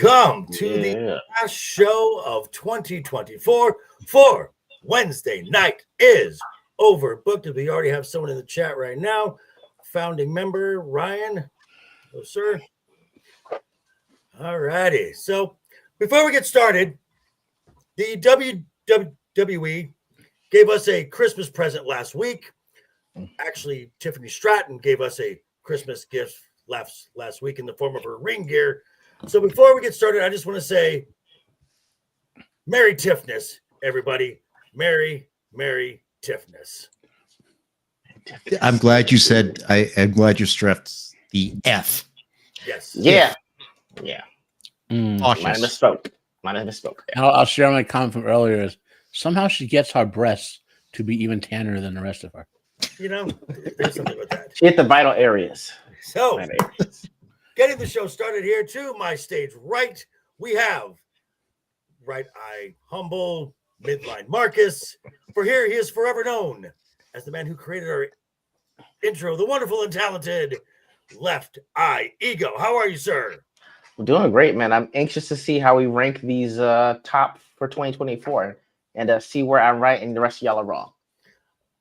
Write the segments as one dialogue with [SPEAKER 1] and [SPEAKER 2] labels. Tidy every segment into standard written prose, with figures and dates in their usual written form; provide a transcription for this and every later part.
[SPEAKER 1] Welcome to the last show of 2024 for Wednesday night is overbooked. We already have someone in the chat right now. Founding member Ryan. Hello, sir. All righty. So before we get started, the WWE gave us a Christmas present last week. Actually, Tiffany Stratton gave us a Christmas gift last week in the form of her ring gear. So before we get started, I just want to say Merry Tiffness, everybody. Merry Tiffness.
[SPEAKER 2] I'm glad you said, I'm glad you stressed the F.
[SPEAKER 1] Yes.
[SPEAKER 3] Yeah.
[SPEAKER 2] Cautious.
[SPEAKER 3] Might have misspoke. Yeah.
[SPEAKER 4] I'll share my comment from earlier is somehow she gets her breasts to be even tanner than the rest of her.
[SPEAKER 1] You know, there's something with that.
[SPEAKER 3] She hit the vital areas.
[SPEAKER 1] So, getting the show started here to my stage right, we have Right Eye Humble, Midline Marcus. For here, he is forever known as the man who created our intro, the wonderful and talented LeftEyeEgo. How are you, sir?
[SPEAKER 3] I'm doing great, man. I'm anxious to see how we rank these top for 2024 and see where I'm right and the rest of y'all are wrong.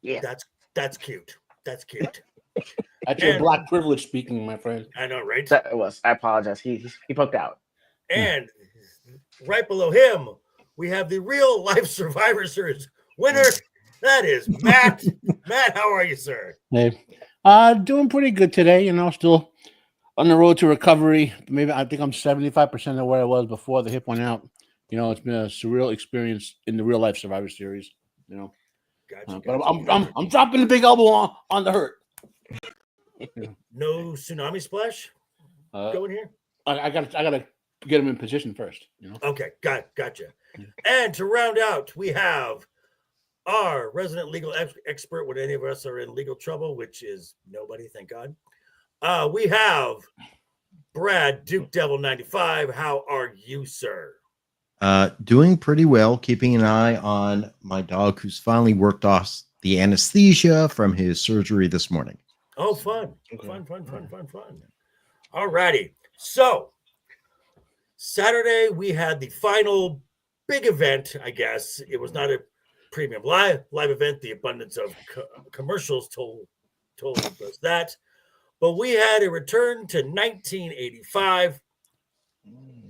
[SPEAKER 3] Yeah.
[SPEAKER 1] That's cute. That's cute.
[SPEAKER 4] That's your black privilege speaking, my friend.
[SPEAKER 1] I know, right?
[SPEAKER 3] That was. I apologize. He poked out.
[SPEAKER 1] And right below him, we have the real life Survivor Series winner. That is Matt. Matt, how are you, sir?
[SPEAKER 4] Hey, doing pretty good today. You know, still on the road to recovery. Maybe I think I'm 75% of where I was before the hip went out. You know, it's been a surreal experience in the real life Survivor Series. You know, but I'm dropping the big elbow on the hurt.
[SPEAKER 1] No tsunami splash going here.
[SPEAKER 4] I gotta get him in position first. You know.
[SPEAKER 1] Okay, gotcha. And to round out, we have our resident legal expert when any of us are in legal trouble, which is nobody, thank God. We have Brad Duke Devil 95. How are you, sir?
[SPEAKER 2] Doing pretty well, keeping an eye on my dog who's finally worked off the anesthesia from his surgery this morning.
[SPEAKER 1] Oh, fun. All righty. So, Saturday, we had the final big event, I guess. It was not a premium live event. The abundance of commercials told us that. But we had a return to 1985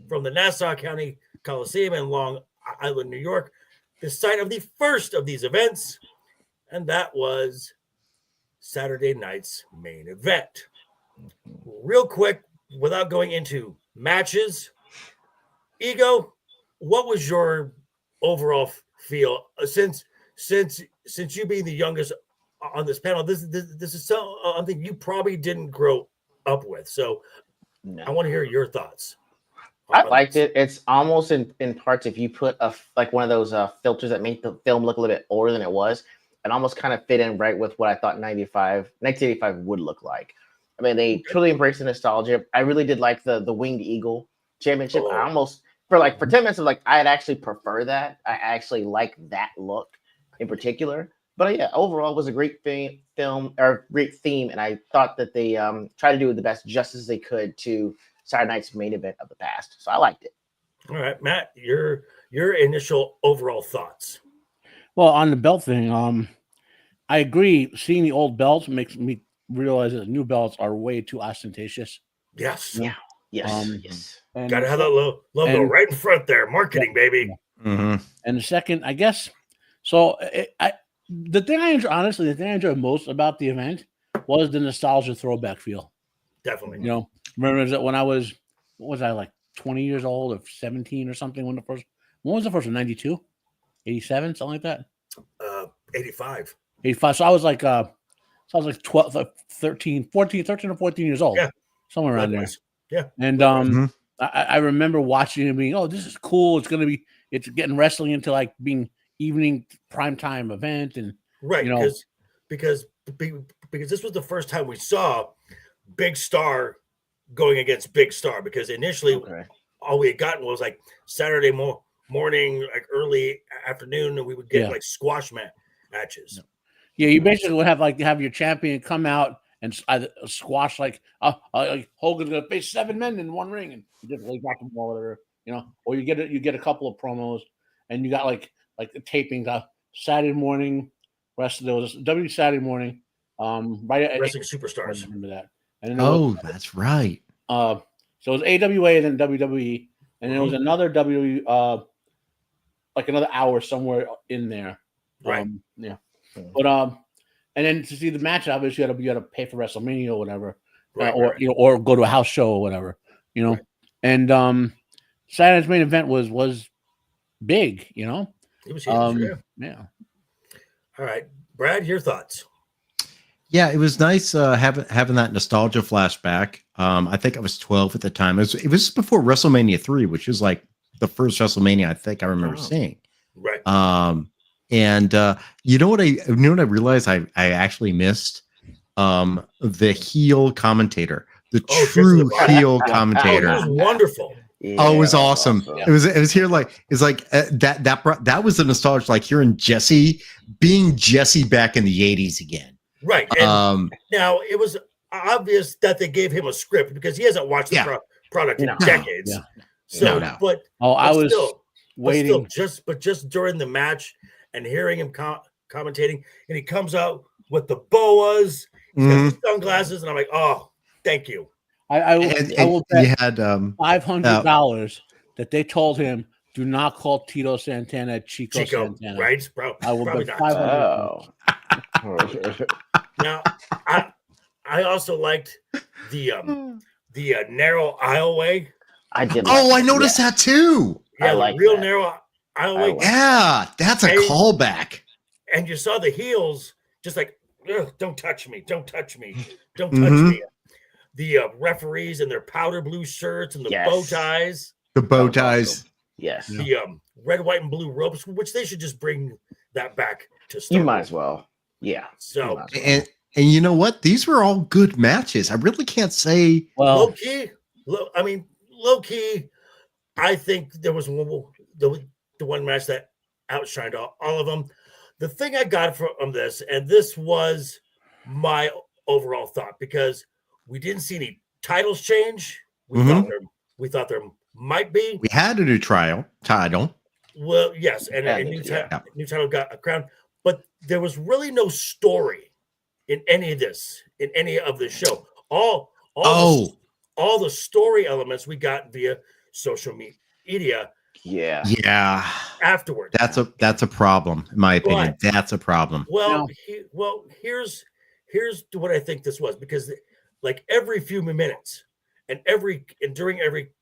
[SPEAKER 1] from the Nassau County Coliseum in Long Island, New York, the site of the first of these events, and that was Saturday night's main event. Real quick, without going into matches, Ego, what was your overall feel since you being the youngest on this panel? This is something you probably didn't grow up with, so no. I want to hear your thoughts.
[SPEAKER 3] I liked it. It's almost in parts, if you put like one of those filters that make the film look a little bit older than it was, it almost kind of fit in right with what I thought 1985 would look like. I mean, they truly embraced the nostalgia. I really did like the Winged Eagle Championship. I almost for 10 minutes of I'd actually prefer that. I actually like that look in particular. But yeah, overall it was a great film or great theme, and I thought that they tried to do the best justice they could to Saturday night's main event of the past. So I liked it.
[SPEAKER 1] All right, Matt, your initial overall thoughts.
[SPEAKER 4] Well, on the belt thing, I agree. Seeing the old belts makes me realize that the new belts are way too ostentatious.
[SPEAKER 1] Yes.
[SPEAKER 3] Yeah. Yes.
[SPEAKER 1] Gotta have that logo right in front there. Marketing, baby.
[SPEAKER 2] Mm-hmm.
[SPEAKER 4] And the second, I guess, so the thing I enjoyed most about the event was the nostalgia throwback feel.
[SPEAKER 1] Definitely.
[SPEAKER 4] You know, remember that when I was, what was I, like 20 years old or 17 or something when was the first one? 92? 87, something like that?
[SPEAKER 1] 85.
[SPEAKER 4] 85. So I was like 12, 13 or 14 years old.
[SPEAKER 1] Yeah.
[SPEAKER 4] Somewhere around there.
[SPEAKER 1] Yeah.
[SPEAKER 4] And I remember watching it being, oh, this is cool. It's getting wrestling into like being evening primetime event. And
[SPEAKER 1] right,
[SPEAKER 4] you know,
[SPEAKER 1] because this was the first time we saw Big Star going against Big Star, because initially all we had gotten was like Saturday morning, like early afternoon, and we would get like squash matches.
[SPEAKER 4] Yeah, you basically would have your champion come out and either squash like Hogan's gonna face 7 men in one ring and just like rock them all over, or you get a couple of promos and you got like the taping Saturday morning. There was a W Saturday morning, right at
[SPEAKER 1] Wrestling Superstars.
[SPEAKER 4] I remember that, and then
[SPEAKER 2] that's right.
[SPEAKER 4] So it was AWA and then WWE, and then it was another WWE, like another hour somewhere in there.
[SPEAKER 1] Right.
[SPEAKER 4] Yeah. But and then to see the match, obviously you got to pay for WrestleMania or whatever, or go to a house show or whatever, Right. And Saturday's main event was big,
[SPEAKER 1] It was huge.
[SPEAKER 4] Yeah.
[SPEAKER 1] All right, Brad, your thoughts?
[SPEAKER 2] Yeah, it was nice having that nostalgia flashback. I think I was 12 at the time. It was before WrestleMania 3, which is like the first WrestleMania I think I remember seeing.
[SPEAKER 1] Right.
[SPEAKER 2] And you know what I realized I actually missed? The heel commentator, the true heel commentator.
[SPEAKER 1] It was wonderful.
[SPEAKER 2] Yeah, it was awesome. It was here that was the nostalgia, like hearing Jesse being Jesse back in the 80s again.
[SPEAKER 1] Right. And now it was obvious that they gave him a script because he hasn't watched the product in decades.
[SPEAKER 2] Yeah.
[SPEAKER 1] So, but
[SPEAKER 4] I was waiting.
[SPEAKER 1] But just during the match and hearing him commentating, and he comes out with the boas, he's got the sunglasses, and I'm like, oh, thank you.
[SPEAKER 4] I will bet
[SPEAKER 2] you had
[SPEAKER 4] $500 that they told him, do not call Tito Santana Chico Santana.
[SPEAKER 1] Right, bro?
[SPEAKER 4] I will bet $500.
[SPEAKER 1] Now, I also liked the narrow aisleway.
[SPEAKER 3] I did.
[SPEAKER 2] I noticed that too.
[SPEAKER 1] Yeah, like real narrow aisleway.
[SPEAKER 2] Yeah, that's a callback.
[SPEAKER 1] And you saw the heels just like, don't touch me, don't touch me, don't touch me. The referees in their powder blue shirts and the bow ties.
[SPEAKER 2] The bow ties.
[SPEAKER 3] Yes.
[SPEAKER 1] The red, white, and blue ropes, which they should just bring that back to start.
[SPEAKER 3] You might as well. Yeah.
[SPEAKER 1] So
[SPEAKER 2] and you know what? These were all good matches. I really can't say.
[SPEAKER 1] Well, low key. I think there was the one match that outshined all of them. The thing I got from this, and this was my overall thought, because we didn't see any titles change. We thought there might be.
[SPEAKER 2] We had a new title.
[SPEAKER 1] Well, yes, and a new title got a crown, but there was really no story in any of this, in any of the show. All the story elements we got via social media.
[SPEAKER 3] Yeah.
[SPEAKER 1] Afterwards,
[SPEAKER 2] that's a problem, in my opinion. That's a problem.
[SPEAKER 1] Well, here's what I think this was, because like every few minutes and during every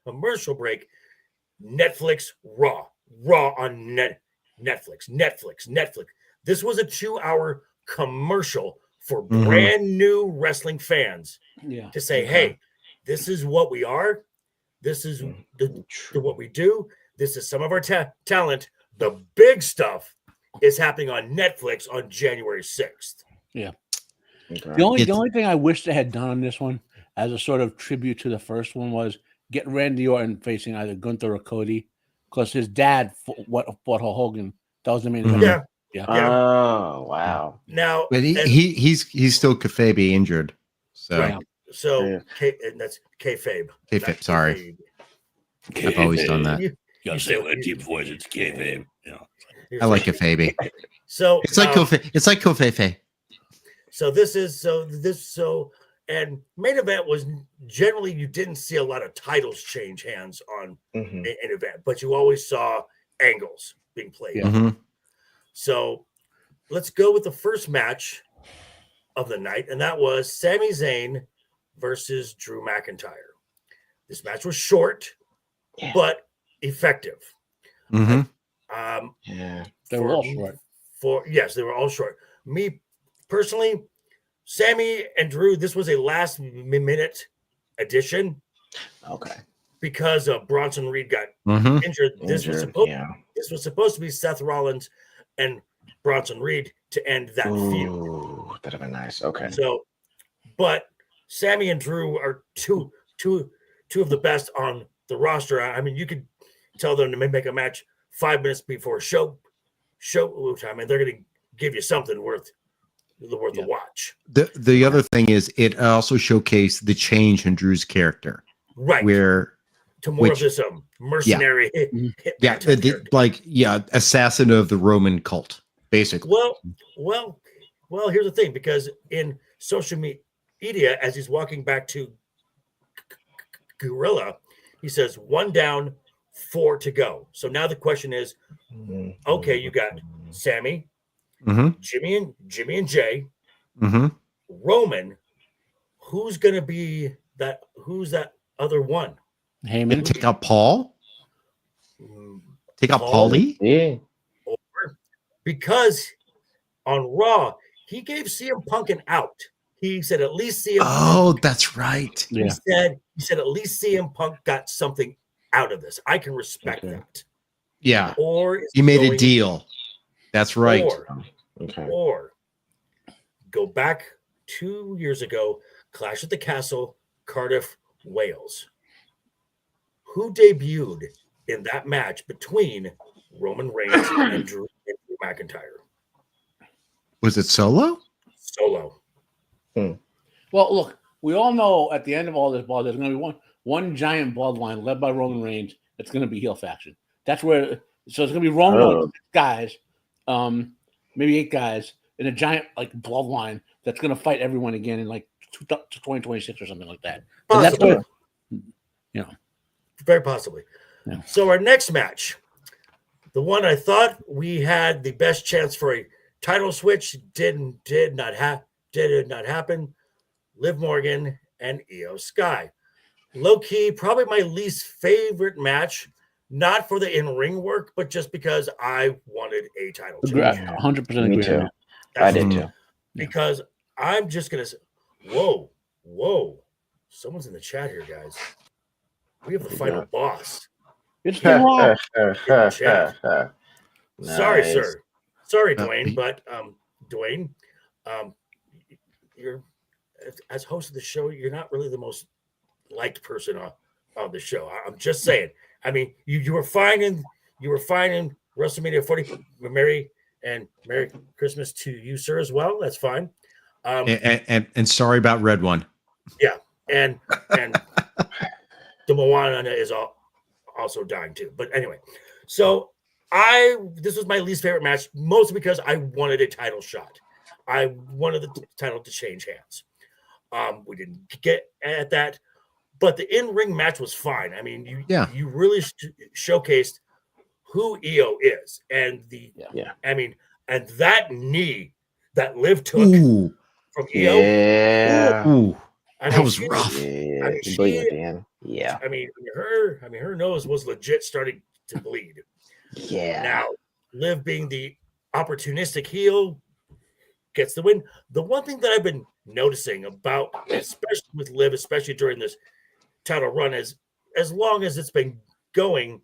[SPEAKER 1] commercial break, Netflix raw on Netflix. This was a 2-hour commercial for brand new wrestling fans to say, hey, this is what we are. This is what we do. This is some of our talent. The big stuff is happening on Netflix on January 6th.
[SPEAKER 4] Yeah. Okay. The only thing I wish they had done on this one as a sort of tribute to the first one was get Randy Orton facing either Gunther or Cody, because his dad fought Hogan. That was the main event. Yeah.
[SPEAKER 3] Oh, wow.
[SPEAKER 1] Now,
[SPEAKER 2] but he's still kayfabe injured. So,
[SPEAKER 1] and that's kayfabe.
[SPEAKER 2] Kayfabe, sorry. I've always done that.
[SPEAKER 4] You say with a deep voice, it's kayfabe.
[SPEAKER 2] I like kayfabe.
[SPEAKER 1] So
[SPEAKER 2] it's like kofefe.
[SPEAKER 1] And main event was generally, you didn't see a lot of titles change hands on an event, but you always saw angles being played.
[SPEAKER 2] Yeah.
[SPEAKER 1] So let's go with the first match of the night, and that was Sami Zayn versus Drew McIntyre. This match was short, but effective.
[SPEAKER 2] Mm-hmm.
[SPEAKER 4] They were all short.
[SPEAKER 1] They were all short. Me personally, Sammy and Drew, this was a last-minute addition.
[SPEAKER 3] Okay.
[SPEAKER 1] Because Bronson Reed got injured. This was supposed to be Seth Rollins and Bronson Reed to end that feud.
[SPEAKER 3] That'd have been nice. Okay.
[SPEAKER 1] So, but Sammy and Drew are two of the best on the roster. I mean, you could tell them to make a match 5 minutes before show time, and they're going to give you something worth worth a watch.
[SPEAKER 2] The other thing is it also showcased the change in Drew's character,
[SPEAKER 1] Right?
[SPEAKER 2] where
[SPEAKER 1] to more of this mercenary,
[SPEAKER 2] assassin of the Roman cult, basically.
[SPEAKER 1] Well. Here's the thing, because in social media, as he's walking back to Gorilla, he says 1 down, 4 to go. So now the question is, okay, you got Sammy, Jimmy and Jay, Roman. Who's gonna be that? Who's that other one?
[SPEAKER 4] Heyman.
[SPEAKER 2] Take out Paul. Take out Paulie.
[SPEAKER 3] Yeah.
[SPEAKER 1] Because on Raw, he gave CM Punk an out. He said at least CM
[SPEAKER 2] Punk, that's right.
[SPEAKER 1] He said at least CM Punk got something out of this. I can respect that.
[SPEAKER 2] Yeah.
[SPEAKER 1] Or
[SPEAKER 2] he made a deal. That's right.
[SPEAKER 1] Or go back 2 years ago, Clash at the Castle, Cardiff, Wales. Who debuted in that match between Roman Reigns and Drew McIntyre?
[SPEAKER 2] Was it Solo?
[SPEAKER 1] Solo.
[SPEAKER 4] Well, look, we all know at the end of all this ball, there's going to be one giant bloodline led by Roman Reigns. That's going to be heel faction. That's where. So it's going to be Roman guys, maybe 8 guys in a giant bloodline that's going to fight everyone again in 2026 or something like that. So that's what,
[SPEAKER 1] very possibly.
[SPEAKER 4] Yeah.
[SPEAKER 1] So our next match, the one I thought we had the best chance for a title switch, did not happen. Liv Morgan and Io Sky. Low key, probably my least favorite match. Not for the in-ring work, but just because I wanted a title change.
[SPEAKER 4] 100% agree.
[SPEAKER 3] Me too. I did too.
[SPEAKER 1] Because I'm just gonna say, whoa, someone's in the chat here, guys. We have the final boss.
[SPEAKER 4] It's been long.
[SPEAKER 1] Sorry, sir. Sorry, Dwayne, but Dwayne, you're as host of the show, you're not really the most liked person on the show. I'm just saying. I mean, you were fine in WrestleMania 40. Merry Christmas to you, sir, as well. That's fine.
[SPEAKER 2] And sorry about Red One.
[SPEAKER 1] Yeah, and the Moana is also dying too. But anyway, so this was my least favorite match, mostly because I wanted a title shot. I wanted the title to change hands. We didn't get at that, but the in-ring match was fine. I mean, you really showcased who Io is, and I mean, and that knee that Liv took from Io.
[SPEAKER 2] Yeah. That was rough.
[SPEAKER 3] Yeah.
[SPEAKER 1] I mean, her nose was legit starting to bleed.
[SPEAKER 3] Yeah.
[SPEAKER 1] Now, Liv being the opportunistic heel gets the win. The one thing that I've been noticing about, especially with Liv, especially during this title run, is as long as it's been going,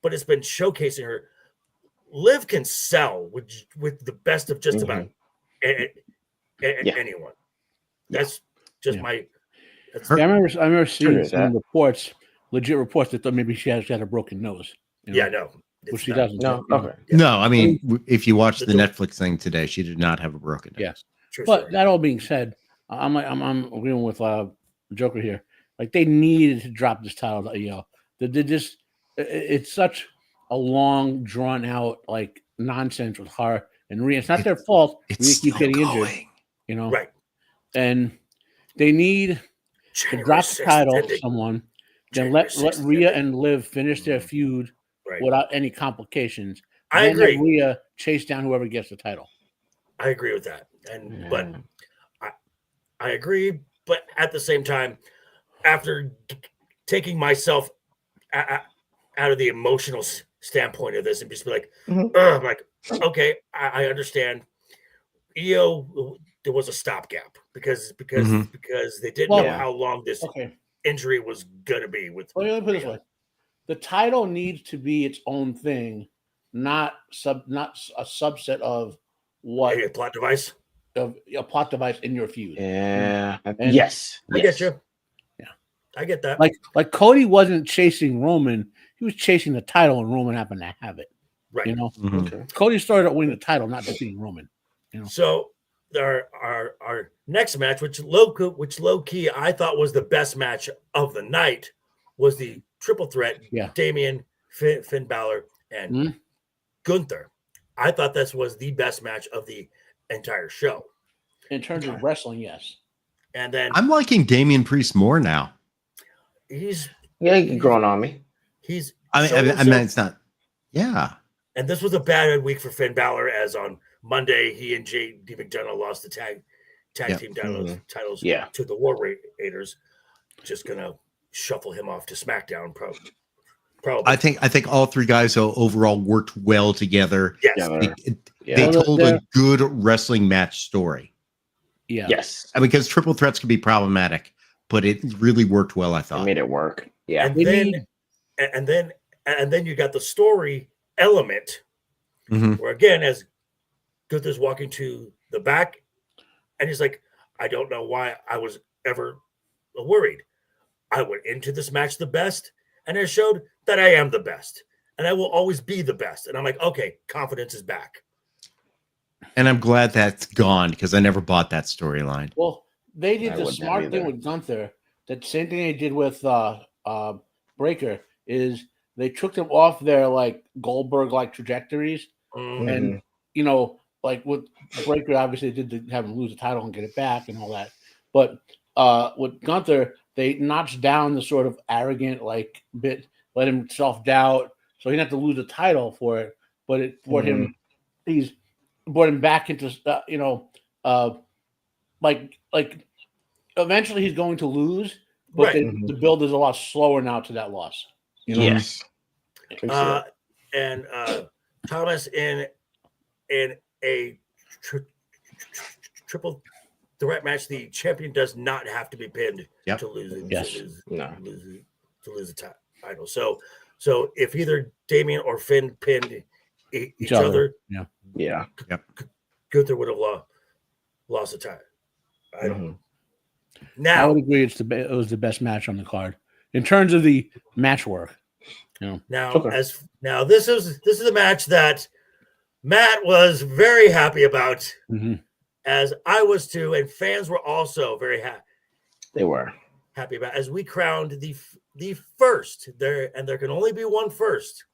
[SPEAKER 1] but it's been showcasing her, Liv can sell with the best of just about anyone. That's just my.
[SPEAKER 4] I remember seeing some reports, legit reports, that thought maybe she had a broken nose.
[SPEAKER 1] Yeah, no.
[SPEAKER 4] Which she doesn't.
[SPEAKER 3] No, okay.
[SPEAKER 2] No, I mean, if you watch the Netflix thing today, she did not have a broken nose.
[SPEAKER 4] Yes. But that all being said, I'm agreeing with Joker here. Like, they needed to drop this title. They just, it's such a long, drawn out nonsense with her and Rhea. It's not their fault. Rhea keeps getting injured.
[SPEAKER 1] Right.
[SPEAKER 4] And they need to drop the title to someone, then let Rhea and Liv finish their feud without any complications.
[SPEAKER 1] I agree.
[SPEAKER 4] Let Rhea chase down whoever gets the title.
[SPEAKER 1] I agree with that, but I agree. But at the same time, after taking myself out of the emotional standpoint of this, and just be like, I'm like, okay, I understand. Io, there was a stopgap because they didn't know how long this injury was gonna be. Let
[SPEAKER 4] me put it this way: the title needs to be its own thing, not a subset of what
[SPEAKER 1] a plot device
[SPEAKER 4] in your feud.
[SPEAKER 3] Yeah.
[SPEAKER 1] Yes. I get you.
[SPEAKER 4] Yeah,
[SPEAKER 1] I get that.
[SPEAKER 4] Like Cody wasn't chasing Roman; he was chasing the title, and Roman happened to have it.
[SPEAKER 1] Right.
[SPEAKER 4] Cody started out winning the title, not defeating Roman.
[SPEAKER 1] So our next match, which low key I thought was the best match of the night, was the triple threat.
[SPEAKER 4] Yeah.
[SPEAKER 1] Damian, Finn Balor, and Gunther. I thought this was the best match of the entire show.
[SPEAKER 4] In terms of wrestling, yes.
[SPEAKER 1] And then
[SPEAKER 2] I'm liking Damian Priest more now.
[SPEAKER 1] he's
[SPEAKER 3] growing on me.
[SPEAKER 1] He's
[SPEAKER 2] I mean, it's not. Yeah.
[SPEAKER 1] And this was a bad week for Finn Balor, as on Monday he and J.D. McDonough lost the tag team titles to the War Raiders. Just gonna shuffle him off to SmackDown, probably.
[SPEAKER 2] I think all three guys overall worked well together.
[SPEAKER 1] Yes,
[SPEAKER 2] they told a good wrestling match story.
[SPEAKER 4] Yeah.
[SPEAKER 3] Yes.
[SPEAKER 2] I mean, because triple threats can be problematic, but it really worked well. I thought
[SPEAKER 3] it made it work. Yeah.
[SPEAKER 1] And then you got the story element, where again, as Gunther's walking to the back, and he's like, "I don't know why I was ever worried. I went into this match the best, and it showed that I am the best, and I will always be the best." And I'm like, okay, confidence is back.
[SPEAKER 2] And I'm glad that's gone because I never bought that storyline.
[SPEAKER 4] Well, they did the smart thing with Gunther. That same thing they did with Breaker is they took them off their like Goldberg like trajectories, and like with Breaker, obviously they did have him lose the title and get it back and all that. But with Gunther, they notched down the sort of arrogant like bit, let him self-doubt, so he didn't have to lose the title for it. But it brought him, brought him back into like eventually he's going to lose, but the build is a lot slower now to that loss.
[SPEAKER 3] Yes.
[SPEAKER 1] And Thomas, in a triple threat match, the champion does not have to be pinned to lose the title. So if either Damian or Finn pinned each other, Gunther would have lost the title. Now
[SPEAKER 4] I would agree it was the best match on the card in terms of the match work.
[SPEAKER 1] Now this is a match that Matt was very happy about, as I was too, and fans were also very happy.
[SPEAKER 3] They were
[SPEAKER 1] happy about, as we crowned the first there, and there can only be one first.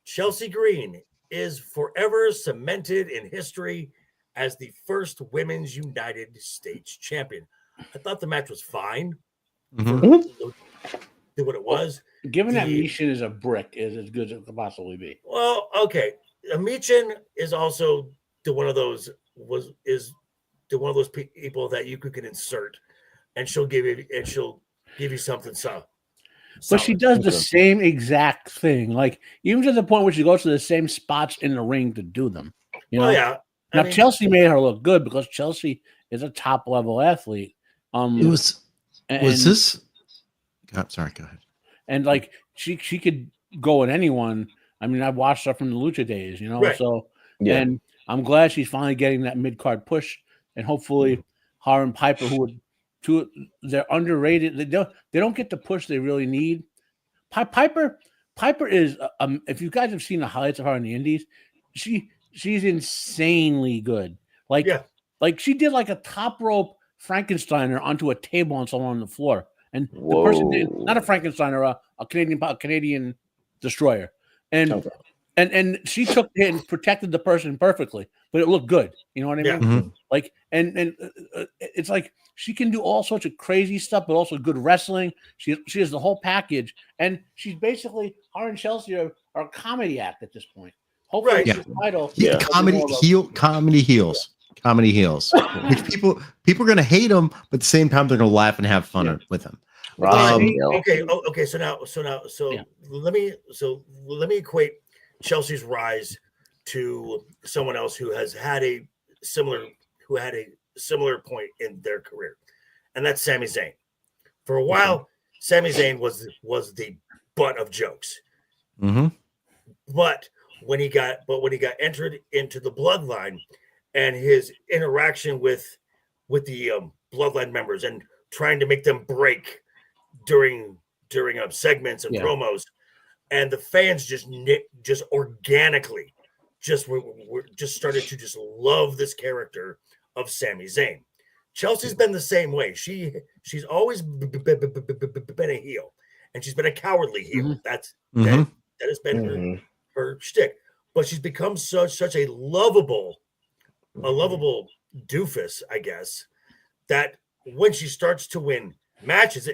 [SPEAKER 1] Chelsea Green is forever cemented in history as the first women's United States champion. I thought the match was fine. What it was.
[SPEAKER 4] Given that Michin is a brick, is as good as it could possibly be.
[SPEAKER 1] Well, okay. Michin is also one of those people that you can insert, and she'll give you something.
[SPEAKER 4] But she does the same exact thing, like even to the point where she goes to the same spots in the ring to do them. Now Chelsea made her look good because Chelsea is a top level athlete.
[SPEAKER 2] Was this? Oh, sorry, go ahead.
[SPEAKER 4] And like she could go at anyone. I mean, I watched her from the Lucha days,
[SPEAKER 1] Right.
[SPEAKER 4] So and I'm glad she's finally getting that mid card push, and hopefully her and Piper, they're underrated. They don't get the push they really need. Piper is if you guys have seen the highlights of her in the Indies, she's insanely good. Like she did like a top rope Frankensteiner onto a table on someone on the floor. And the person did not a Frankensteiner, a Canadian destroyer. And she took it and protected the person perfectly, but it looked good. You know what I mean? Like, and it's like she can do all sorts of crazy stuff, but also good wrestling. She has the whole package, and she's basically her and Chelsea are a comedy act at this point. Hopefully, title.
[SPEAKER 2] Comedy heels, which people are going to hate them, but at the same time they're going to laugh and have fun with them.
[SPEAKER 1] Okay. So let me equate Chelsea's rise to someone else who had a similar point in their career, and that's Sami Zayn. For a while, Sami Zayn was the butt of jokes. But when he got entered into the Bloodline, and his interaction with the Bloodline members and trying to make them break during segments and promos, and the fans just organically were started to just love this character of Sami Zayn. Chelsea's been the same way. She's always been a heel, and she's been a cowardly heel.
[SPEAKER 4] Mhm.
[SPEAKER 1] That has been
[SPEAKER 3] Mhm.
[SPEAKER 1] her shtick. But she's become such a lovable doofus, I guess, that when she starts to win matches,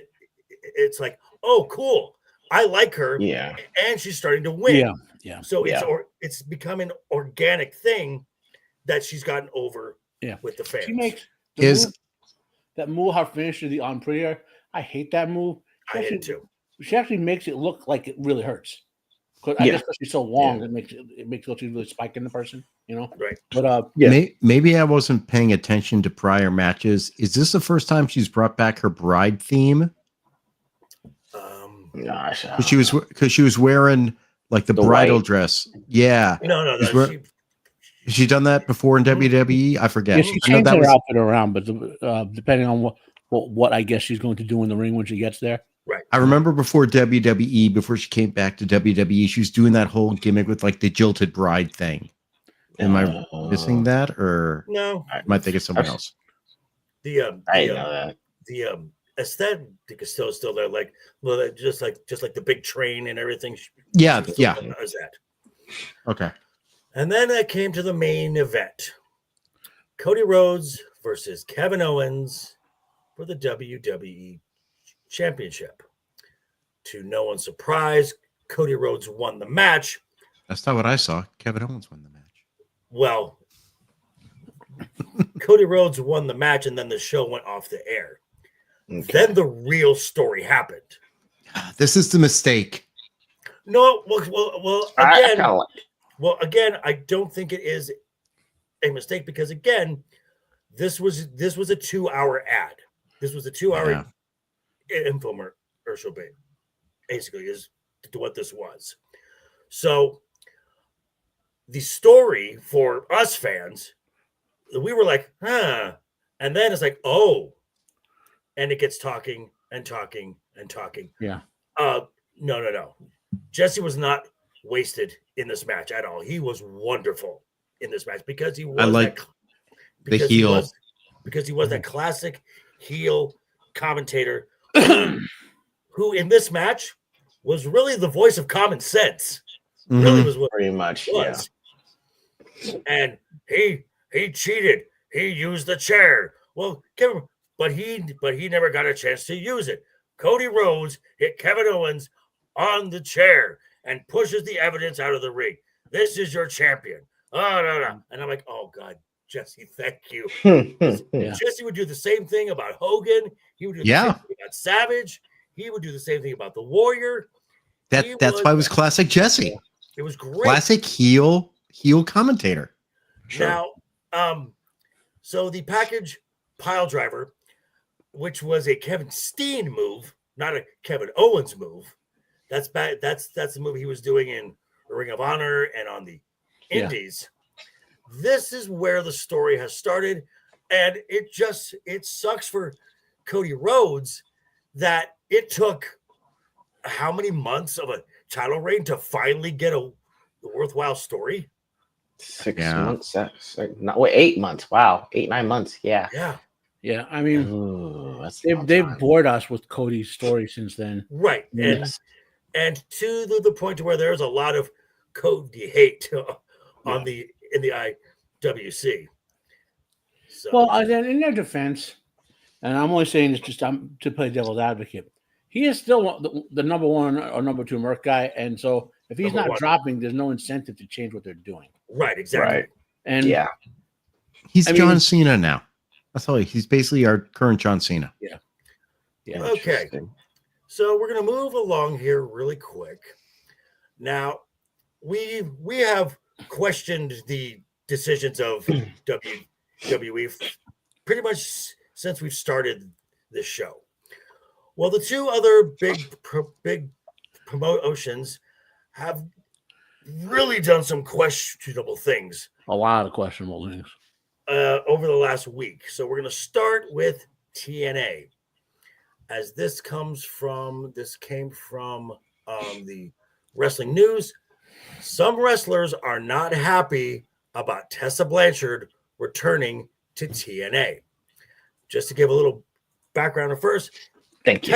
[SPEAKER 1] it's like, oh, cool. I like her.
[SPEAKER 3] Yeah.
[SPEAKER 1] And she's starting to win.
[SPEAKER 4] Yeah.
[SPEAKER 1] So
[SPEAKER 3] Yeah.
[SPEAKER 1] it's become an organic thing that she's gotten over
[SPEAKER 4] Yeah.
[SPEAKER 1] with the fans.
[SPEAKER 4] She makes
[SPEAKER 2] Is
[SPEAKER 4] that move, her finish to the on prettier. I hate that move.
[SPEAKER 1] I hate it too.
[SPEAKER 4] She actually makes it look like it really hurts. Because I
[SPEAKER 3] Yeah.
[SPEAKER 4] guess because she's so long, it makes it look really spiking the person, you know.
[SPEAKER 1] Right.
[SPEAKER 4] But
[SPEAKER 3] Yeah.
[SPEAKER 2] maybe I wasn't paying attention to prior matches. Is this the first time she's brought back her bride theme?
[SPEAKER 3] Gosh,
[SPEAKER 2] Because she was wearing like the bridal
[SPEAKER 3] white.
[SPEAKER 2] dress. Yeah.
[SPEAKER 1] No.
[SPEAKER 2] Has she done that before in WWE? I forget.
[SPEAKER 4] yeah, she
[SPEAKER 2] I know
[SPEAKER 4] changed
[SPEAKER 2] that
[SPEAKER 4] her
[SPEAKER 2] was
[SPEAKER 4] outfit around, but depending on what I guess she's going to do in the ring when she gets there.
[SPEAKER 1] right.
[SPEAKER 2] I remember before WWE, before she came back to WWE, she was doing that whole gimmick with like the jilted bride thing. Am I missing that, or
[SPEAKER 1] No.
[SPEAKER 2] am I thinking someone else?
[SPEAKER 1] The
[SPEAKER 3] I didn't know that.
[SPEAKER 1] the aesthetic is still there, like just like the big train and everything.
[SPEAKER 2] Yeah,
[SPEAKER 1] she still
[SPEAKER 2] yeah.
[SPEAKER 1] does that.
[SPEAKER 2] Okay.
[SPEAKER 1] And then I came to the main event: Cody Rhodes versus Kevin Owens for the WWE Championship. To no one's surprise, Cody Rhodes won the match.
[SPEAKER 2] That's not what I saw. Kevin Owens won the match.
[SPEAKER 1] Well, Cody Rhodes won the match, and then the show went off the air.
[SPEAKER 3] Okay.
[SPEAKER 1] Then the real story happened.
[SPEAKER 2] This is the mistake.
[SPEAKER 1] No, well,
[SPEAKER 3] I
[SPEAKER 1] again,
[SPEAKER 3] kinda like-
[SPEAKER 1] I don't think it is a mistake because again, this was a 2-hour ad. This was a 2-hour infomercial, basically is what this was. So the story for us fans, we were like, huh, and then it's like, oh, and it gets talking and talking and talking.
[SPEAKER 4] Yeah.
[SPEAKER 1] No. Jesse was not wasted in this match at all. He was wonderful in this match because he was
[SPEAKER 2] the heel.
[SPEAKER 1] Because he was that classic heel commentator who in this match was really the voice of common sense. Really was what
[SPEAKER 3] pretty much.
[SPEAKER 1] it was. And he cheated. He used the chair. Well, but he never got a chance to use it. Cody Rhodes hit Kevin Owens on the chair and pushes the evidence out of the ring. This is your champion. Oh, no. And I'm like, oh, God, Jesse, thank you.
[SPEAKER 3] Yeah.
[SPEAKER 1] Jesse would do the same thing about Hogan. He would do the same thing about Savage. He would do the same thing about the Warrior.
[SPEAKER 2] That's why it was classic Jesse.
[SPEAKER 1] It was great.
[SPEAKER 2] Classic heel commentator.
[SPEAKER 1] Now, so the package pile driver, which was a Kevin Steen move, not a Kevin Owens move. That's the move he was doing in Ring of Honor and on the Indies. This is where the story has started, and it sucks for Cody Rhodes that it took how many months of a title reign to finally get a worthwhile story?
[SPEAKER 3] 6 months. 8 months. Wow, 8-9 months. Yeah.
[SPEAKER 4] Yeah. I mean,
[SPEAKER 3] Ooh,
[SPEAKER 4] they've bored us with Cody's story since then.
[SPEAKER 1] Right.
[SPEAKER 3] Yes.
[SPEAKER 1] And to the point to where there's a lot of Cody hate in the IWC. So.
[SPEAKER 4] Well, then in their defense, and I'm only saying this just to play devil's advocate, he is still the number one or number two Merc guy, and so if he's not dropping, there's no incentive to change what they're doing.
[SPEAKER 1] Right, exactly.
[SPEAKER 3] Right.
[SPEAKER 4] And
[SPEAKER 2] he's John Cena now. That's all. He's basically our current John Cena.
[SPEAKER 4] Yeah.
[SPEAKER 1] Okay. So we're gonna move along here really quick. Now, we have questioned the decisions of WWE pretty much since we've started this show. Well, the two other big promotions have really done some questionable things.
[SPEAKER 4] A lot of questionable things
[SPEAKER 1] over the last week. So we're going to start with TNA, as this came from the Wrestling News. Some wrestlers are not happy about Tessa Blanchard returning to TNA. Just to give a little background at first,
[SPEAKER 3] Thank you.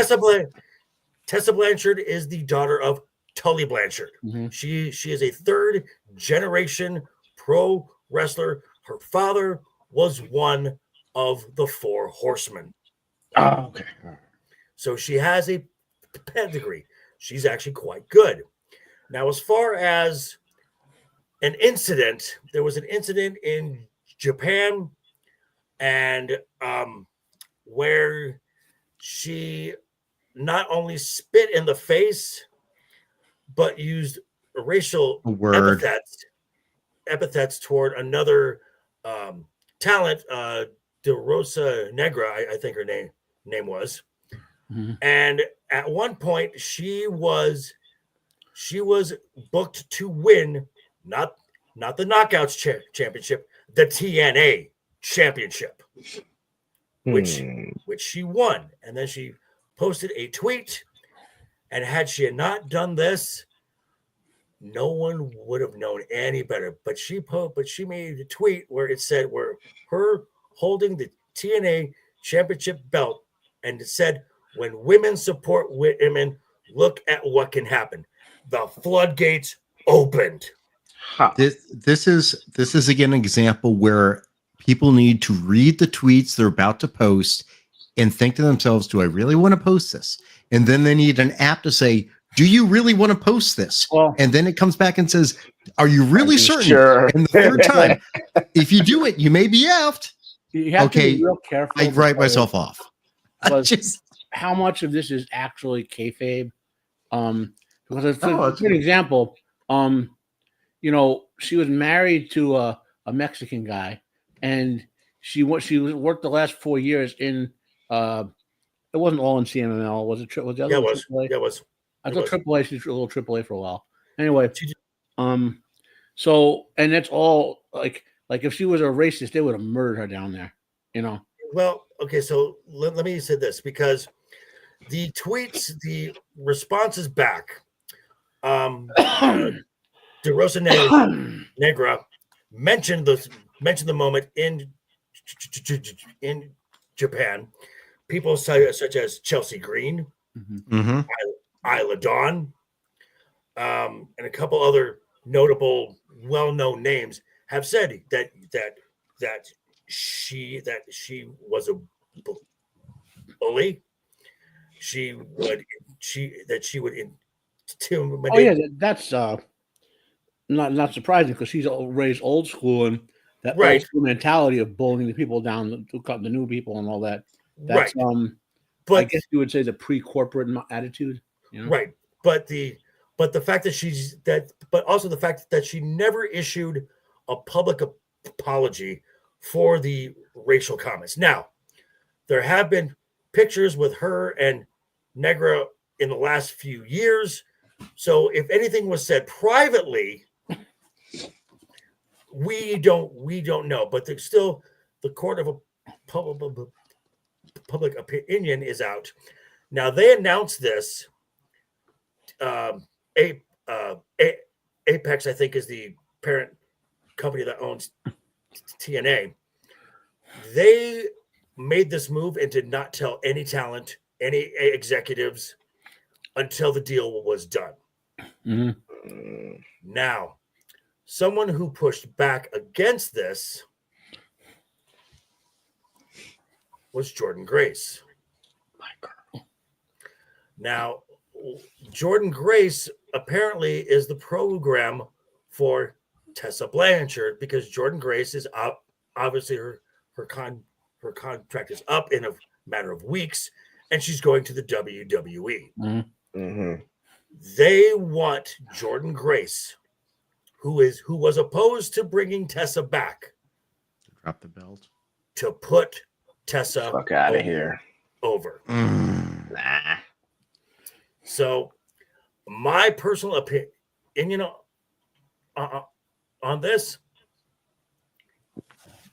[SPEAKER 1] Tessa Blanchard is the daughter of Tully Blanchard.
[SPEAKER 4] Mm-hmm.
[SPEAKER 1] She is a third generation pro wrestler. Her father was one of the Four Horsemen.
[SPEAKER 3] Oh, okay.
[SPEAKER 1] So she has a pedigree. She's actually quite good. Now, as far as an incident, there was an incident in Japan, and where she not only spit in the face, but used racial
[SPEAKER 2] Word.
[SPEAKER 1] epithets toward another talent, De Rosa Negra, I think her name was.
[SPEAKER 4] Mm-hmm.
[SPEAKER 1] And at one point, she was booked to win not the Knockouts championship, the TNA championship, which she won. And then she posted a tweet, and had she not done this, no one would have known any better. But she made a tweet where it said, where her holding the TNA championship belt, and it said, when women support women, look at what can happen. The floodgates opened.
[SPEAKER 3] Huh.
[SPEAKER 2] This is again an example where people need to read the tweets they're about to post and think to themselves, do I really want to post this? And then they need an app to say, do you really want to post this?
[SPEAKER 4] Well,
[SPEAKER 2] And then it comes back and says, are you really certain?
[SPEAKER 3] Sure.
[SPEAKER 2] And the third time, if you do it, you may be effed.
[SPEAKER 4] you have to
[SPEAKER 2] Okay,
[SPEAKER 4] be real careful.
[SPEAKER 2] I write
[SPEAKER 4] because-
[SPEAKER 2] myself off. I
[SPEAKER 4] because
[SPEAKER 2] just,
[SPEAKER 4] how much of this is actually kayfabe? Because for
[SPEAKER 2] Oh, it's-
[SPEAKER 4] an example, she was married to a Mexican guy, and she worked the last 4 years in. It wasn't all in CMML. Was it? Was the other
[SPEAKER 1] Yeah, it
[SPEAKER 4] one
[SPEAKER 1] was.
[SPEAKER 4] AAA?
[SPEAKER 1] Yeah, it was.
[SPEAKER 4] I
[SPEAKER 1] It
[SPEAKER 4] thought
[SPEAKER 1] was.
[SPEAKER 4] AAA. She did a little AAA for a while. Anyway,
[SPEAKER 1] She did.
[SPEAKER 4] So and that's all like if she was a racist, they would have murdered her down there.
[SPEAKER 1] Well, okay, so let me say this, because the tweets, the responses back, De Rosa Negra mentioned the moment in Japan. People such as Chelsea Green,
[SPEAKER 2] Mhm.
[SPEAKER 1] Isla Dawn, and a couple other notable, well-known names have said that she was a bully. She would intimidate.
[SPEAKER 4] Oh yeah, that's not surprising because she's raised old school and that
[SPEAKER 1] Right.
[SPEAKER 4] old school mentality of bullying the people down, the new people and all that. That's
[SPEAKER 1] Right.
[SPEAKER 4] I
[SPEAKER 1] But
[SPEAKER 4] guess you would say the pre-corporate attitude.
[SPEAKER 1] right, but the fact that but also the fact that she never issued a public apology for the racial comments. Now, there have been pictures with her and Negra in the last few years. So if anything was said privately, we don't know. But still, the court of public opinion is out. Now they announced this. Apex, I think, is the parent company that owns TNA. They made this move and did not tell any talent, any executives until the deal was done.
[SPEAKER 4] Mm-hmm.
[SPEAKER 1] Now, someone who pushed back against this was Jordan Grace. Now, Jordan Grace apparently is the program for Tessa Blanchard, because Jordan Grace is up. Obviously, her contract is up in a matter of weeks, and she's going to the WWE.
[SPEAKER 3] Mm-hmm.
[SPEAKER 1] They want Jordan Grace, who was opposed to bringing Tessa back,
[SPEAKER 2] Drop the belt.
[SPEAKER 1] to put Tessa
[SPEAKER 3] Fuck out of here.
[SPEAKER 1] over.
[SPEAKER 3] Nah.
[SPEAKER 1] So, my personal opinion on this,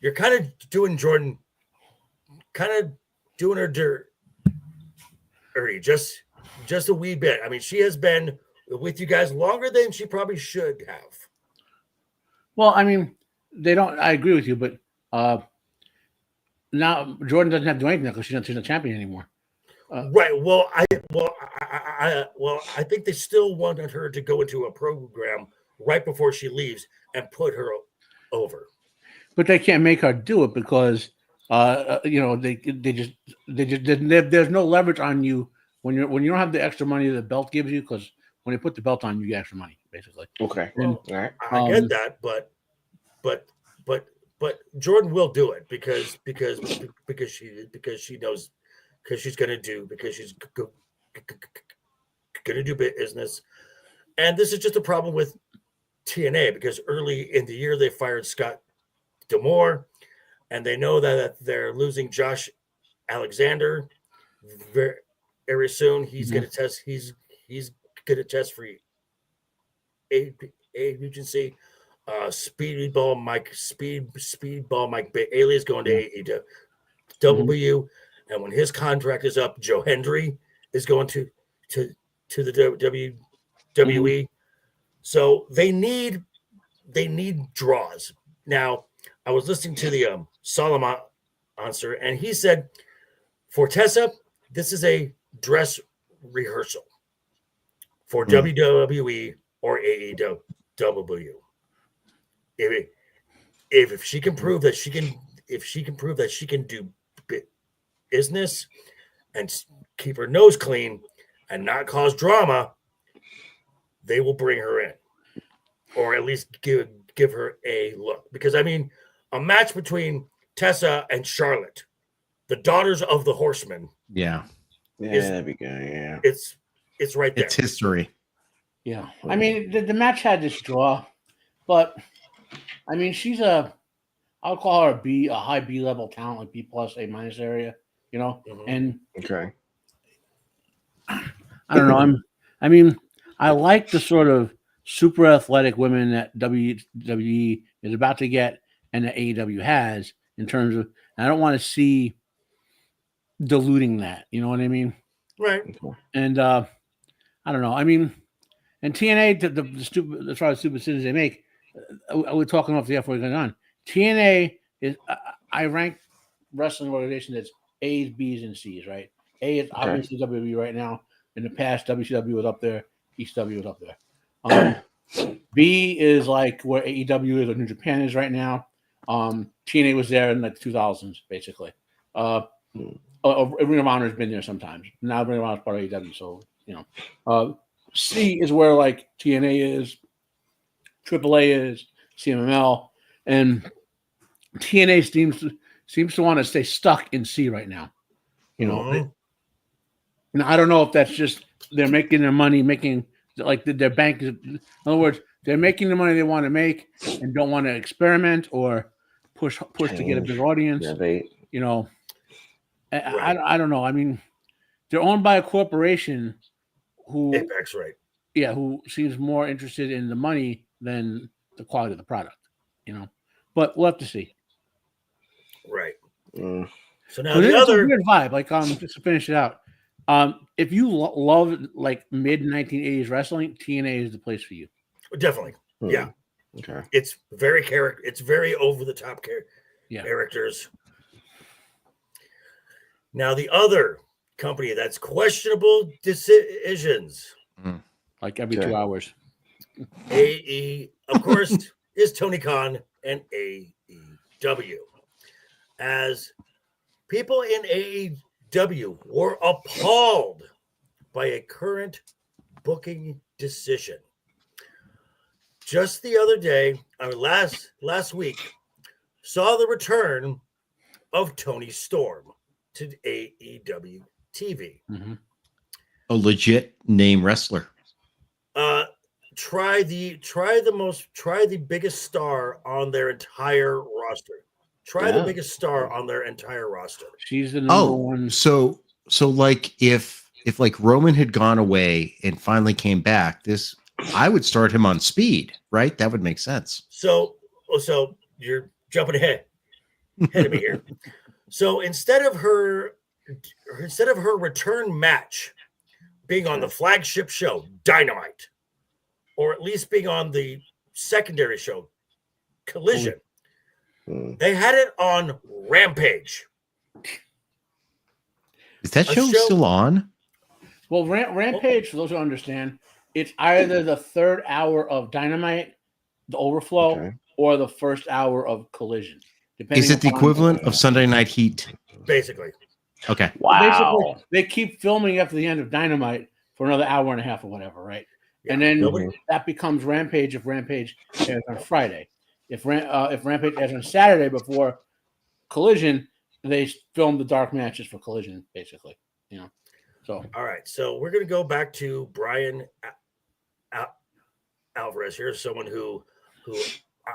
[SPEAKER 1] you're kind of doing Jordan, kind of doing her dirty, just a wee bit. I mean, she has been with you guys longer than she probably should have.
[SPEAKER 4] Well, I mean, they don't. I agree with you, but now Jordan doesn't have to do anything because she's not champion anymore.
[SPEAKER 1] Right. Well, I think they still wanted her to go into a program right before she leaves and put her over.
[SPEAKER 4] But they can't make her do it because there's no leverage on you when you don't have the extra money the belt gives you, because when they put the belt on you get extra money basically.
[SPEAKER 3] Okay.
[SPEAKER 4] And,
[SPEAKER 3] All right.
[SPEAKER 1] I get that, but Jordan will do it because she knows, because she's gonna do business. And this is just a problem with TNA, because early in the year they fired Scott D'Amore, and they know that they're losing Josh Alexander very soon. He's gonna test. He's gonna test for agency. Speedball Mike Bailey is going to AEW, and when his contract is up, Joe Hendry is going to the WWE. So they need draws. Now, I was listening to the Solomon answer, and he said, for Tessa, this is a dress rehearsal for WWE or AEW. If she can prove that she can do business and keep her nose clean and not cause drama, they will bring her in, or at least give her a look. Because I mean, a match between Tessa and Charlotte, the daughters of the Horsemen.
[SPEAKER 2] Yeah.
[SPEAKER 3] That'd be good. Yeah.
[SPEAKER 1] It's right there.
[SPEAKER 2] It's history.
[SPEAKER 4] Yeah. I mean, the match had this draw, but I mean, I'll call her a high B level talent, like B plus, A minus area, and
[SPEAKER 3] Okay.
[SPEAKER 4] I don't know. I like the sort of super athletic women that WWE is about to get and that AEW has, in terms of, I don't want to see diluting that. You know what I mean?
[SPEAKER 1] Right.
[SPEAKER 4] And I don't know. I mean, and TNA, as far as stupid decisions they make, we're talking off the F word going on. TNA is, I rank wrestling organizations as A's, B's, and C's, right? A is obviously WWE right now. In the past, WCW was up there. ECW was up there. B is like where AEW is or New Japan is right now. TNA was there in the 2000s, basically. Ring of Honor has been there sometimes. Now Ring of Honor is part of AEW, so C is where like TNA is, AAA is, CMML, and TNA seems to want to stay stuck in C right now. And I don't know if that's just they're making their money, making like their bank. In other words, they're making the money they want to make and don't want to experiment or push to get a big audience.
[SPEAKER 3] Right.
[SPEAKER 4] I don't know. I mean, they're owned by a corporation who
[SPEAKER 1] Apex, right?
[SPEAKER 4] Yeah, who seems more interested in the money than the quality of the product. But we'll have to see.
[SPEAKER 1] Right. So now
[SPEAKER 4] So
[SPEAKER 1] the
[SPEAKER 4] it's
[SPEAKER 1] other
[SPEAKER 4] a weird vibe. Like just to finish it out, if you love like mid 1980s wrestling, TNA is the place for you.
[SPEAKER 1] Definitely. Yeah.
[SPEAKER 3] Okay.
[SPEAKER 1] It's very It's very over the top characters. Now the other company that's questionable decisions,
[SPEAKER 4] like every 2 hours.
[SPEAKER 1] AE, of course, is Tony Khan and AEW. As people in AEW were appalled by a current booking decision. Just the other day, last week, saw the return of Tony Storm to AEW TV.
[SPEAKER 2] A legit name wrestler.
[SPEAKER 1] Try the biggest star on their entire roster. The biggest star on their entire roster.
[SPEAKER 4] She's the number one.
[SPEAKER 2] So like if like Roman had gone away and finally came back, I would start him on speed, right? That would make sense.
[SPEAKER 1] So you're jumping ahead of me here. So instead of her return match being on the flagship show, Dynamite, or at least being on the secondary show, Collision, they had it on Rampage.
[SPEAKER 2] Is that
[SPEAKER 1] A
[SPEAKER 2] show
[SPEAKER 1] show-
[SPEAKER 2] still on?
[SPEAKER 4] Well, Rampage, for those who understand, it's either the third hour of Dynamite, the Overflow,
[SPEAKER 3] Okay.
[SPEAKER 4] or the first hour of Collision. Depending
[SPEAKER 2] Is it the
[SPEAKER 4] upon-
[SPEAKER 2] equivalent of Sunday Night Heat?
[SPEAKER 1] Basically.
[SPEAKER 2] Okay.
[SPEAKER 3] Wow.
[SPEAKER 4] Basically, they keep filming after the end of Dynamite for another hour and a half or whatever, right?
[SPEAKER 1] Yeah,
[SPEAKER 4] And then
[SPEAKER 1] nobody-
[SPEAKER 4] that becomes Rampage if Rampage airs on Friday. If Rampage airs on Saturday before Collision, they film the dark matches for Collision, basically. So
[SPEAKER 1] All right, so we're going to go back to Brian Alvarez here, someone who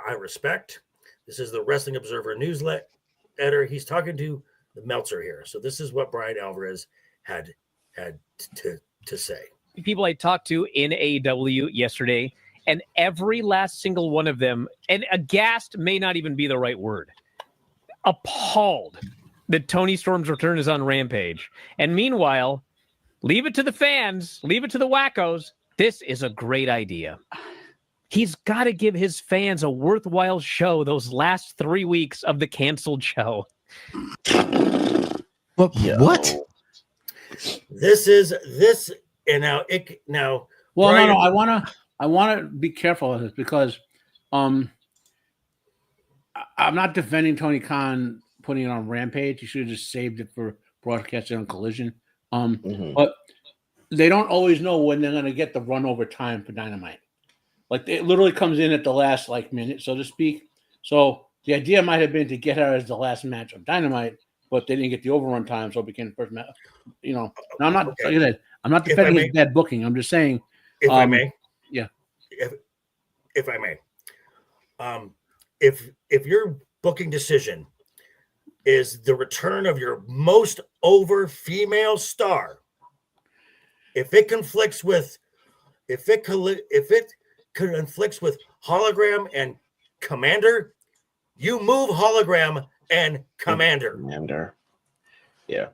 [SPEAKER 1] I respect. This is the Wrestling Observer newsletter. He's talking to the Meltzer here. So this is what Brian Alvarez had to say.
[SPEAKER 5] People I talked to in AEW yesterday, and every last single one of them, and aghast may not even be the right word, appalled that Tony Storm's return is on Rampage. And meanwhile, leave it to the fans, leave it to the wackos. This is a great idea. He's got to give his fans a worthwhile show those last 3 weeks of the canceled show.
[SPEAKER 2] What?
[SPEAKER 1] This and now.
[SPEAKER 4] well,
[SPEAKER 1] Brian-
[SPEAKER 4] no, I wanna be careful of this because I'm not defending Tony Khan putting it on Rampage. He should have just saved it for broadcasting on Collision. But they don't always know when they're gonna get the run over time for Dynamite. Like it literally comes in at the last minute, so to speak. So the idea might have been to get her as the last match of Dynamite, but they didn't get the overrun time, so it became the first match. Now, I'm not
[SPEAKER 1] Okay.
[SPEAKER 4] like I said, I'm not
[SPEAKER 1] If I
[SPEAKER 4] defending
[SPEAKER 1] may-
[SPEAKER 4] his bad booking. I'm just saying
[SPEAKER 1] if I may,
[SPEAKER 4] yeah.
[SPEAKER 1] if I may, if your booking decision is the return of your most over female star, if it conflicts with Hologram and Commander, you move Hologram and Commander.
[SPEAKER 3] Commander. Yeah.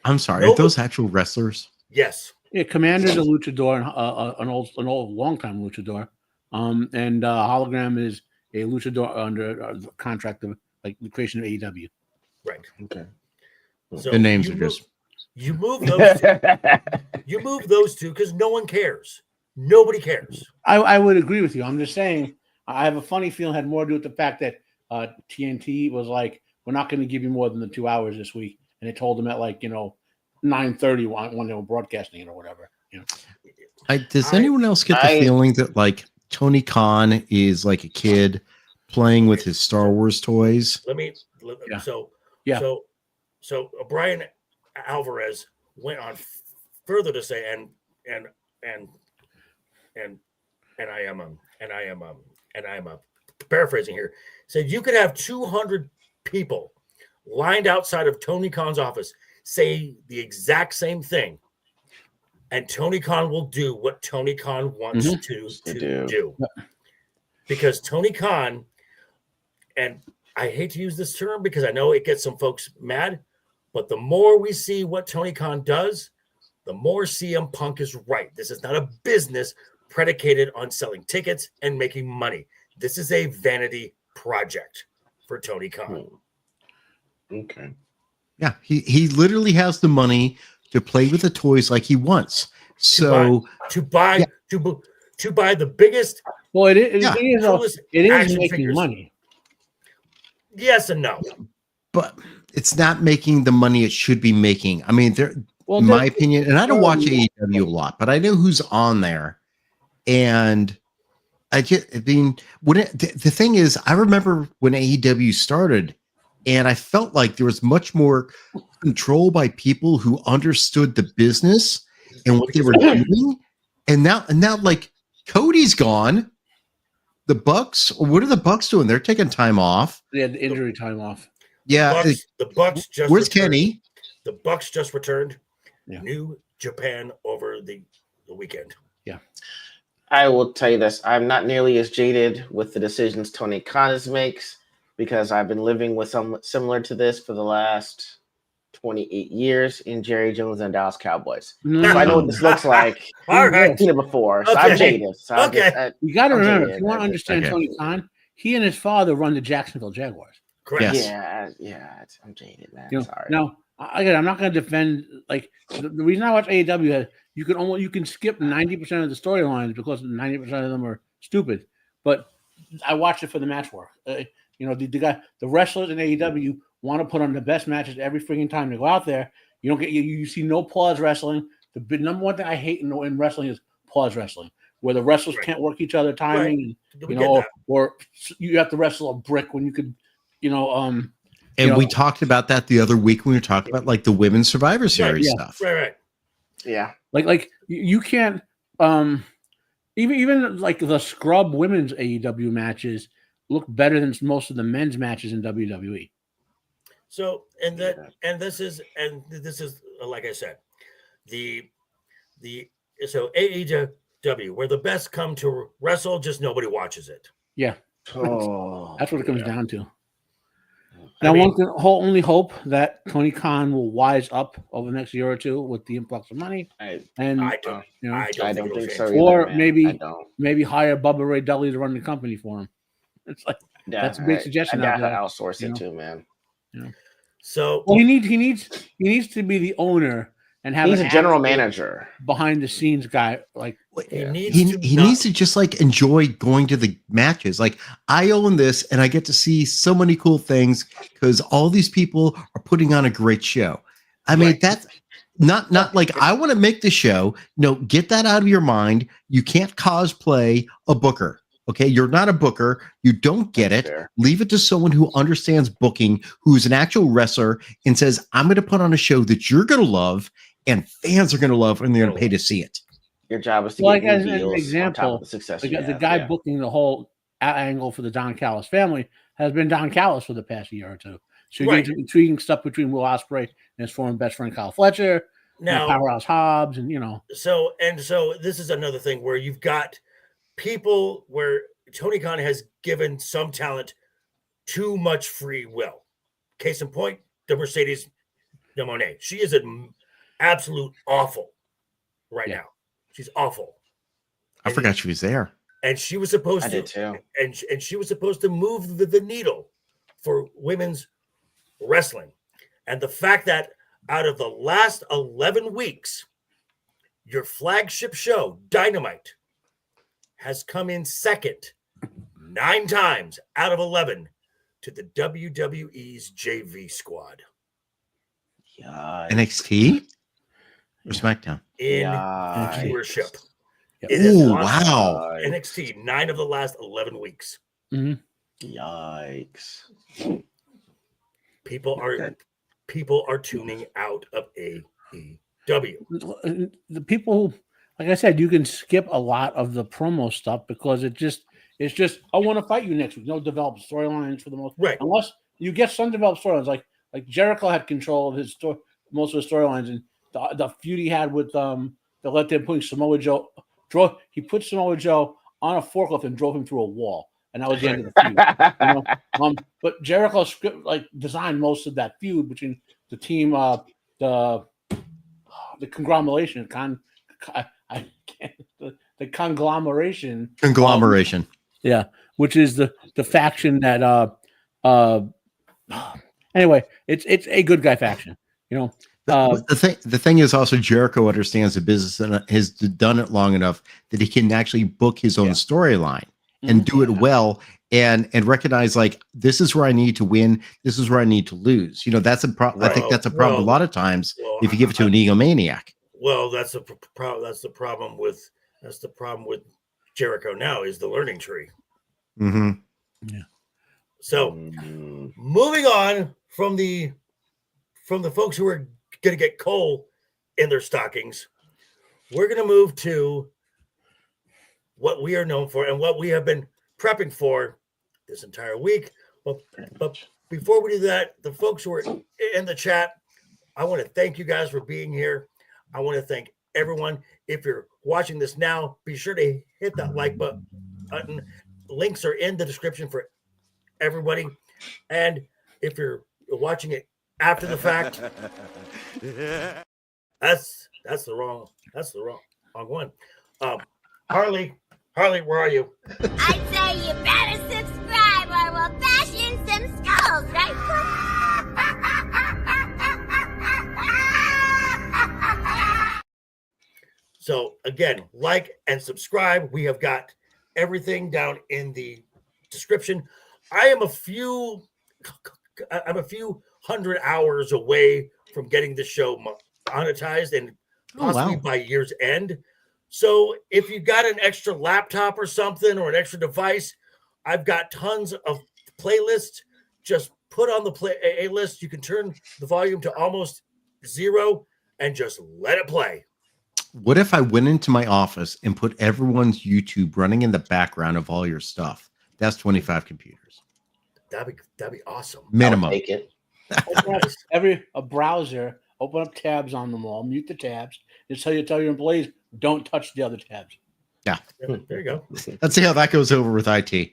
[SPEAKER 2] I'm sorry.
[SPEAKER 1] No,
[SPEAKER 2] Are those actual wrestlers?
[SPEAKER 1] Yes.
[SPEAKER 4] Yeah, Commander's a luchador, an old long-time luchador, and Hologram is a luchador under the contract of like the creation of AEW.
[SPEAKER 1] Right.
[SPEAKER 3] Okay.
[SPEAKER 1] So
[SPEAKER 2] The names
[SPEAKER 1] you
[SPEAKER 2] are
[SPEAKER 1] move-
[SPEAKER 2] just
[SPEAKER 1] you move those two, you move those two because no one cares. Nobody cares.
[SPEAKER 4] I would agree with you. I'm just saying I have a funny feeling it had more to do with the fact that TNT was like, we're not going to give you more than the 2 hours this week, and they told them at 9:30 when they were broadcasting it or whatever.
[SPEAKER 2] does anyone else get the feeling that like Tony Khan is like a kid playing with his Star Wars toys?
[SPEAKER 4] Yeah.
[SPEAKER 1] So
[SPEAKER 4] Yeah.
[SPEAKER 1] So Brian Alvarez went on further to say, and I am paraphrasing here. Said you could have 200 people lined outside of Tony Khan's office say the exact same thing, and Tony Khan will do what Tony Khan wants to do. Because Tony Khan, and I hate to use this term because I know it gets some folks mad, but the more we see what Tony Khan does, the more CM Punk is right. This is not a business predicated on selling tickets and making money. This is a vanity project for Tony Khan.
[SPEAKER 3] Okay.
[SPEAKER 2] Yeah, he literally has the money to play with the toys like he wants. So
[SPEAKER 1] to buy the biggest,
[SPEAKER 4] Well, it is
[SPEAKER 1] coolest
[SPEAKER 4] making
[SPEAKER 1] action figures.
[SPEAKER 4] money.
[SPEAKER 1] Yes and no.
[SPEAKER 2] but it's not making the money it should be making. I mean,
[SPEAKER 4] Well,
[SPEAKER 2] in my opinion, and I don't watch AEW a lot, but I know who's on there. And the thing is, I remember when AEW started, and I felt like there was much more control by people who understood the business and what they were doing. And now, like Cody's gone. The Bucks, what are the Bucks doing? They're taking time off.
[SPEAKER 4] They had the injury time off.
[SPEAKER 2] Yeah.
[SPEAKER 1] The Bucks just
[SPEAKER 2] Where's
[SPEAKER 1] returned.
[SPEAKER 2] Kenny?
[SPEAKER 1] The Bucks just returned.
[SPEAKER 4] Yeah.
[SPEAKER 1] New Japan over the weekend.
[SPEAKER 3] I will tell you this. I'm not nearly as jaded with the decisions Tony Khan makes because I've been living with some similar to this for the last 28 years in Jerry Jones and Dallas Cowboys. So I know what this looks like.
[SPEAKER 1] All right.
[SPEAKER 3] I've seen it before. So
[SPEAKER 1] Okay.
[SPEAKER 3] I'm jaded. So
[SPEAKER 1] Okay.
[SPEAKER 4] You got to
[SPEAKER 3] I'm
[SPEAKER 4] remember,
[SPEAKER 3] jaded.
[SPEAKER 4] if you want to understand
[SPEAKER 2] Okay.
[SPEAKER 4] Tony Khan, he and his father run the Jacksonville Jaguars.
[SPEAKER 1] Correct.
[SPEAKER 2] Yes.
[SPEAKER 3] I'm jaded, man.
[SPEAKER 4] You know,
[SPEAKER 3] Sorry.
[SPEAKER 4] now, again, I'm not going to defend like the reason I watch AEW. You can skip 90% of the storylines because 90% of them are stupid. But I watch it for the match work. The wrestlers in AEW want to put on the best matches every freaking time they go out there. You don't get you see no pause wrestling. The number one thing I hate in wrestling is pause wrestling, where the wrestlers can't work each other timing, or you have to wrestle a brick when you could,
[SPEAKER 2] And we talked about that the other week when we were talking about like the women's Survivor Series stuff.
[SPEAKER 1] Right.
[SPEAKER 3] Yeah.
[SPEAKER 4] Like you can't even like the scrub women's AEW matches look better than most of the men's matches in WWE.
[SPEAKER 1] So this is like I said, so AEW where the best come to wrestle, just nobody watches it.
[SPEAKER 4] Yeah.
[SPEAKER 3] Oh,
[SPEAKER 4] That's what it comes down to. Now, one can only hope that Tony Khan will wise up over the next year or two with the influx of money.
[SPEAKER 1] I don't think so.
[SPEAKER 4] Or maybe hire Bubba Ray Dudley to run the company for him. It's like that's a big suggestion.
[SPEAKER 3] I gotta outsource it too, man.
[SPEAKER 1] So
[SPEAKER 4] he needs to be the owner and have
[SPEAKER 3] he's a general manager,
[SPEAKER 4] behind the scenes guy. Like
[SPEAKER 2] he needs to just like enjoy going to the matches. Like I own this and I get to see so many cool things because all these people are putting on a great show. I mean, that's not like I want to make the show. No, get that out of your mind. You can't cosplay a booker. Okay, you're not a booker. You don't get it.
[SPEAKER 3] Fair.
[SPEAKER 2] Leave it to someone who understands booking, who's an actual wrestler, and says, I'm going to put on a show that you're going to love and fans are going to love, and they're going to pay to see it.
[SPEAKER 3] Your job is to
[SPEAKER 4] get
[SPEAKER 3] as
[SPEAKER 4] an example,
[SPEAKER 3] of the success.
[SPEAKER 4] The guy booking the whole angle for the Don Callis family has been Don Callis for the past year or two. So you get intriguing stuff between Will Ospreay and his former best friend Kyle Fletcher, now Powerhouse Hobbs, and
[SPEAKER 1] So this is another thing where you've got people where Tony Khan has given some talent too much free will. Case in point, the Mercedes Moné. She is an absolute awful now. She's awful.
[SPEAKER 2] I forgot she was there.
[SPEAKER 1] And she was supposed and she was supposed to move the needle for women's wrestling. And the fact that out of the last 11 weeks, your flagship show, Dynamite, has come in second 9 times out of 11 to the WWE's JV squad.
[SPEAKER 2] NXT or SmackDown?
[SPEAKER 1] In viewership.
[SPEAKER 2] Oh, wow.
[SPEAKER 1] NXT, 9 of the last 11 weeks.
[SPEAKER 4] Mm-hmm.
[SPEAKER 3] Yikes.
[SPEAKER 1] People are tuning out of AEW.
[SPEAKER 4] The people, like I said, you can skip a lot of the promo stuff because it's just I want to fight you next week. No developed storylines for the most,
[SPEAKER 1] right?
[SPEAKER 4] Unless you get some developed storylines, like Jericho had control of his most of the storylines, and the feud he had with the Left Hand putting Samoa Joe. He put Samoa Joe on a forklift and drove him through a wall, and that was the end of the feud. But Jericho designed most of that feud between the team, the conglomeration, the conglomeration. Yeah, which is the faction that anyway, it's a good guy faction,
[SPEAKER 2] The thing is also Jericho understands the business and has done it long enough that he can actually book his own storyline and do it well and recognize like this is where I need to win, this is where I need to lose. That's a problem. I think that's a problem a lot of times if you give it to an egomaniac.
[SPEAKER 1] Well, that's the problem with Jericho now is the learning tree.
[SPEAKER 2] Mm-hmm.
[SPEAKER 4] Yeah.
[SPEAKER 1] So moving on from the folks who are going to get coal in their stockings, we're going to move to what we are known for and what we have been prepping for this entire week. But before we do that, the folks who are in the chat, I want to thank you guys for being here. I want to thank everyone. If you're watching this now, be sure to hit that like button. Links are in the description for everybody. And if you're watching it after the fact, that's the wrong one. Harley, where are you?
[SPEAKER 6] I'd say you better subscribe or we'll bash in some skulls, right?
[SPEAKER 1] So again, like and subscribe. We have got everything down in the description. I'm a few hundred hours away from getting the show monetized and possibly by year's end. So if you got an extra laptop or something or an extra device, I've got tons of playlists. Just put on the playlist. You can turn the volume to almost zero and just let it play.
[SPEAKER 2] What if I went into my office and put everyone's YouTube running in the background of all your stuff? That's 25 computers.
[SPEAKER 1] That'd be awesome.
[SPEAKER 2] Minimum.
[SPEAKER 3] Take it.
[SPEAKER 4] A browser, open up tabs on them all, mute the tabs, and tell your employees don't touch the other tabs.
[SPEAKER 2] Yeah.
[SPEAKER 1] There you go.
[SPEAKER 2] Let's see how that goes over with IT.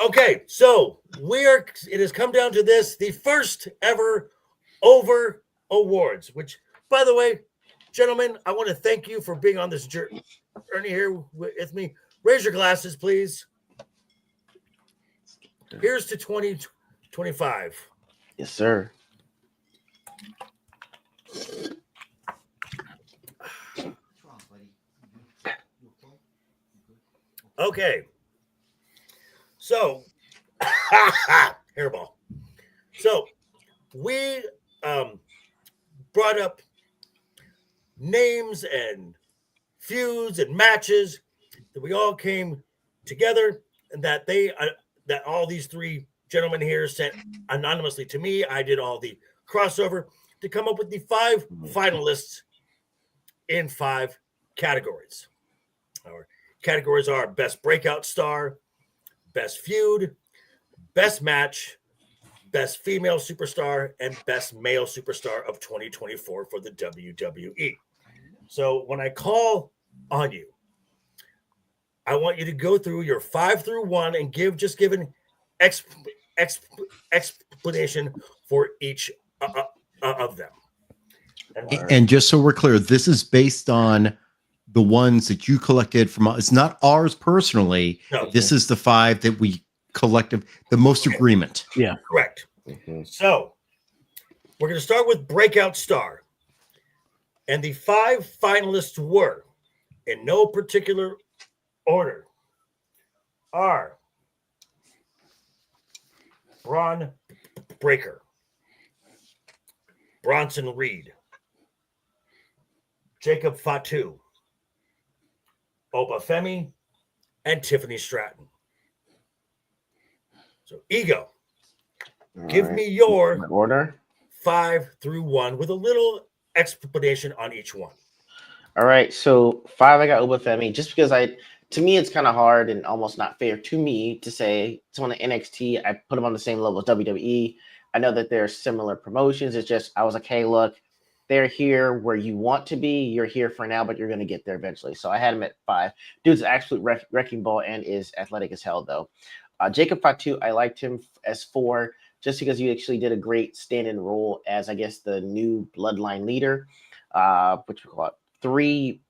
[SPEAKER 1] Okay, so it has come down to this, the first ever Over Awards, which, by the way, gentlemen, I want to thank you for being on this journey here with me. Raise your glasses, please. Here's to 2025.
[SPEAKER 3] Yes, sir.
[SPEAKER 1] Okay. So, hairball. So, we brought up names and feuds and matches that we all came together, and that that all these three gentlemen here sent anonymously to me. I did all the crossover to come up with the 5 finalists in 5 categories. Our categories are Best Breakout Star, Best Feud, Best Match, Best Female Superstar, and Best Male Superstar of 2024 for the WWE. So when I call on you, I want you to go through your 5 through 1 and give an explanation for each of them.
[SPEAKER 2] And just so we're clear, this is based on the ones that you collected from. It's not ours personally.
[SPEAKER 1] No.
[SPEAKER 2] This is the 5 that we collected, the most agreement.
[SPEAKER 4] Yeah.
[SPEAKER 1] Correct. So we're going to start with Breakout Star. And the 5 finalists were, in no particular order, are Braun Breaker, Bronson Reed, Jacob Fatu, Obafemi, and Tiffany Stratton. So, Ego, give me your
[SPEAKER 3] order
[SPEAKER 1] 5 through 1 with a little explanation on each one.
[SPEAKER 3] All right, so 5, I got Obafemi, just because to me, it's kind of hard and almost not fair to me to say someone at NXT, I put them on the same level as WWE. I know that they're similar promotions. It's just, I was like, hey, look, they're here where you want to be. You're here for now, but you're going to get there eventually. So I had him at 5. Dude's an absolute wrecking ball and is athletic as hell, though. Jacob Fatu, I liked him as 4, just because he actually did a great stand-in role as, I guess, the new bloodline leader, which we call it. 3,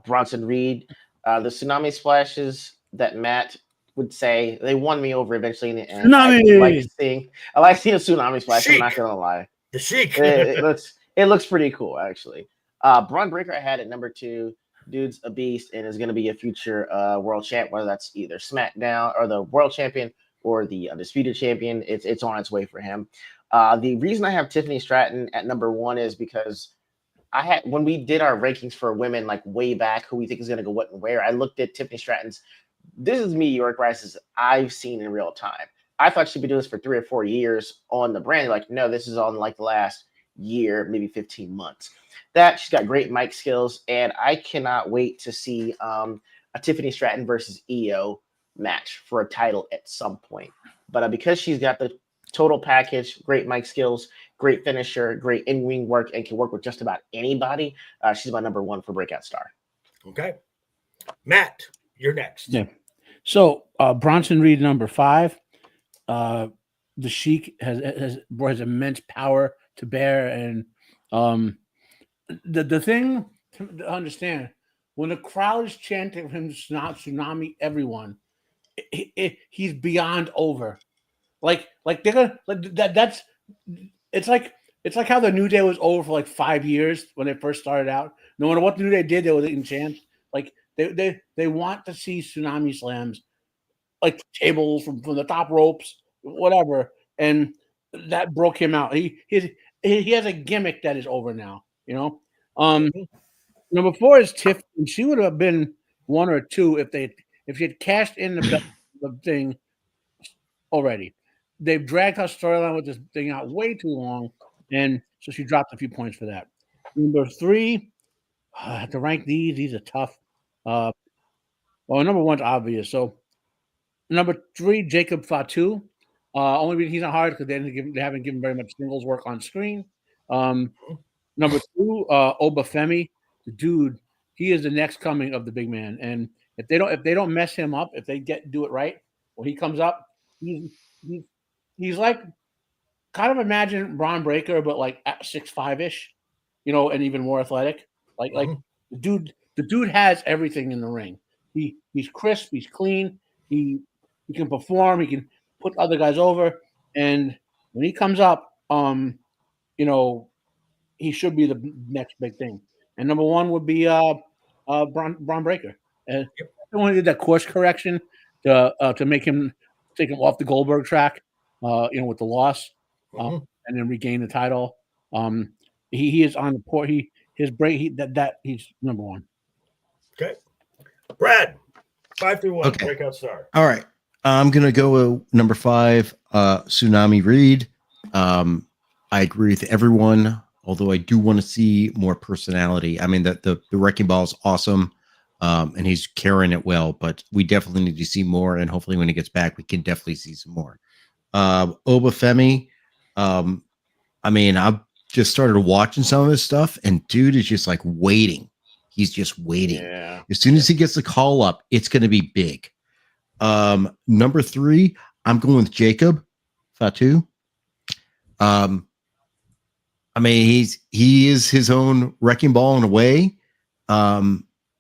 [SPEAKER 3] Bronson Reed. The tsunami splashes that Matt would say, they won me over eventually in the end.
[SPEAKER 4] Tsunami!
[SPEAKER 3] I like seeing a tsunami splash.
[SPEAKER 1] Sheik.
[SPEAKER 3] I'm not gonna lie.
[SPEAKER 1] The Sheik.
[SPEAKER 3] It looks pretty cool, actually. Braun Breaker I had at number 2. Dude's a beast and is going to be a future world champ, whether that's either SmackDown or the world champion or the undisputed champion. It's on its way for him. The reason I have Tiffany Stratton at number 1 is because when we did our rankings for women, like way back, who we think is going to go what and where, I looked at Tiffany Stratton's. This is meteoric rises I've seen in real time. I thought she'd be doing this for 3 or 4 years on the brand. Like, no, this is on like the last year, maybe 15 months. She's got great mic skills, and I cannot wait to see a Tiffany Stratton versus EO match for a title at some point. But because she's got the total package, great mic skills, great finisher, great in-ring work, and can work with just about anybody, she's my number 1 for Breakout Star.
[SPEAKER 1] Okay. Matt, you're next.
[SPEAKER 4] Yeah. So Bronson Reed, number 5. The Sheik has immense power to bear, and the thing to understand, when the crowd is chanting him tsunami everyone, he's beyond over. Like they're gonna that's it's like It's like how the New Day was over for like 5 years when they first started out. No matter what the New Day did, they were in chance. Like they want to see tsunami slams, like tables from the top ropes, whatever. And that broke him out. He has a gimmick that is over now. You know. Number 4 is Tiff, and she would have been 1 or 2 if she had cashed in the thing already. They've dragged her storyline with this thing out way too long, and so she dropped a few points for that. Number 3, I have to rank these. These are tough. Well, number 1's obvious. So number 3, Jacob Fatu. Only reason he's not hard because they haven't given very much singles work on screen. Number 2, Obafemi, the dude. He is the next coming of the big man, and if they don't mess him up, if they do it right, when he comes up, he's like kind of imagine Braun Breaker, but like at 6'5" and even more athletic. Like the dude has everything in the ring. He's crisp, he's clean, he can perform, he can put other guys over, and when he comes up, he should be the next big thing. And number 1 would be Braun Breaker. And when he did that course correction to make him take him off the Goldberg track, with the loss, and then regain the title. He is on the port. He's number 1.
[SPEAKER 1] Okay, Brad, 5 through 1,
[SPEAKER 2] Okay.
[SPEAKER 1] breakout star.
[SPEAKER 2] All right. I'm going to go with number 5, Tsunami Reed. I agree with everyone, although I do want to see more personality. I mean, the Wrecking Ball is awesome, and he's carrying it well, but we definitely need to see more, and hopefully when he gets back, we can definitely see some more. Obafemi, I mean, I've just started watching some of his stuff, and dude is just like waiting. He's just waiting.
[SPEAKER 3] Yeah.
[SPEAKER 2] As soon as he gets the call up, it's going to be big. Number 3, I'm going with Jacob Fatu. I mean, he is his own wrecking ball in a way.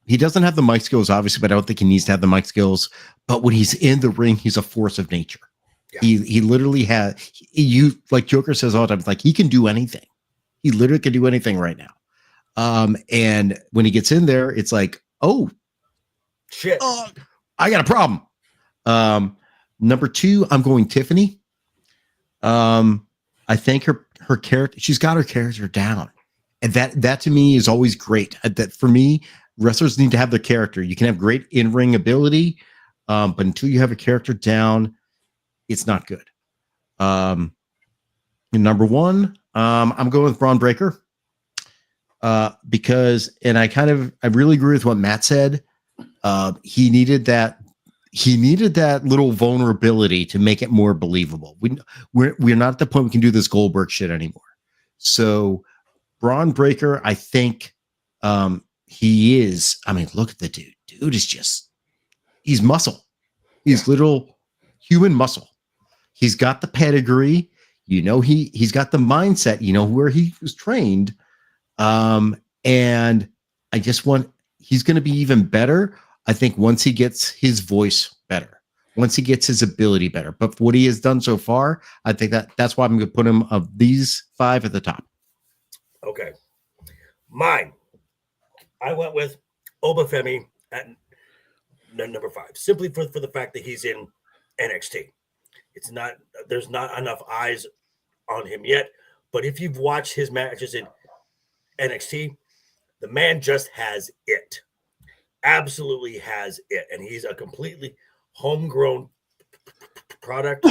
[SPEAKER 2] He doesn't have the mic skills, obviously, but I don't think he needs to have the mic skills. But when he's in the ring, he's a force of nature. Yeah. He literally has like Joker says all the time, it's like he can do anything. He literally can do anything right now. And when he gets in there, it's like, oh
[SPEAKER 1] shit,
[SPEAKER 2] I got a problem. Number 2, I'm going Tiffany. I think her character, she's got her character down, and that to me is always great. That for me, wrestlers need to have their character. You can have great in-ring ability, but until you have a character down, it's not good. Number 1, I'm going with Braun Breaker, because, and I really agree with what Matt said. He needed that little vulnerability to make it more believable. We're not at the point we can do this Goldberg shit anymore. So Braun Breaker, I think he is. I mean, look at the dude. Dude is he's muscle. He's little human muscle. He's got the pedigree. He's got the mindset, where he was trained. And I just he's going to be even better. I think once he gets his voice better, once he gets his ability better, but what he has done so far, I think that's why I'm going to put him of these 5 at the top.
[SPEAKER 1] Okay. Mine, I went with Obafemi at number 5, simply for the fact that he's in NXT. There's not enough eyes on him yet, but if you've watched his matches in NXT, the man just has it. Absolutely has it, and he's a completely homegrown product.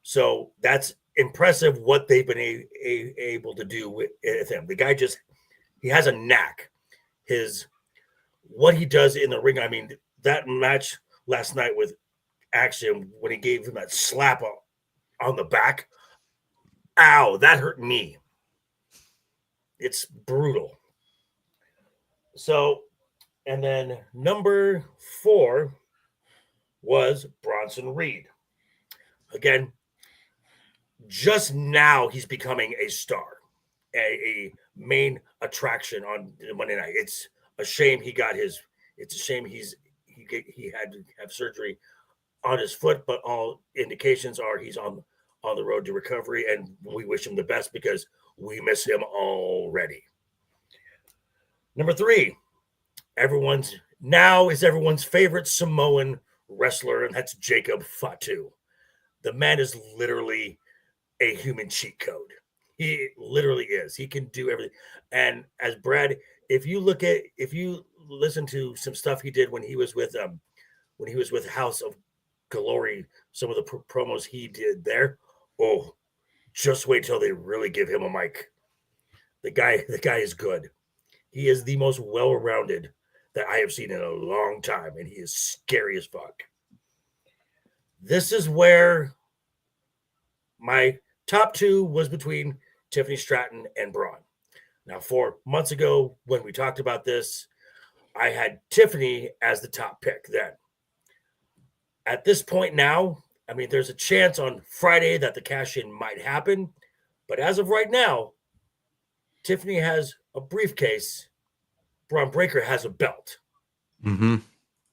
[SPEAKER 1] So that's impressive what they've been able to do with him. The guy he has a knack. What he does in the ring. I mean, that match last night with Action, when he gave him that slap on the back, ow, that hurt me. It's brutal. So, and then number 4 was Bronson Reed. Again, just now he's becoming a star, a main attraction on Monday night. It's a shame he had to have surgery on his foot, but all indications are he's on on the road to recovery, and we wish him the best because we miss him already. Number 3, everyone's favorite Samoan wrestler, and that's Jacob Fatu. The man is literally a human cheat code. He literally is. He can do everything. And as Brad, if you listen to some stuff he did when he was with House of Glory, some of the promos he did there, oh, just wait till they really give him a mic. The guy is good. He is the most well-rounded that I have seen in a long time, and he is scary as fuck. This is where my top 2 was between Tiffany Stratton and Braun. Now, 4 months ago, when we talked about this, I had Tiffany as the top pick then. At this point now, I mean, there's a chance on Friday that the cash-in might happen, but as of right now, Tiffany has a briefcase. Braun Breaker has a belt.
[SPEAKER 2] Mm-hmm.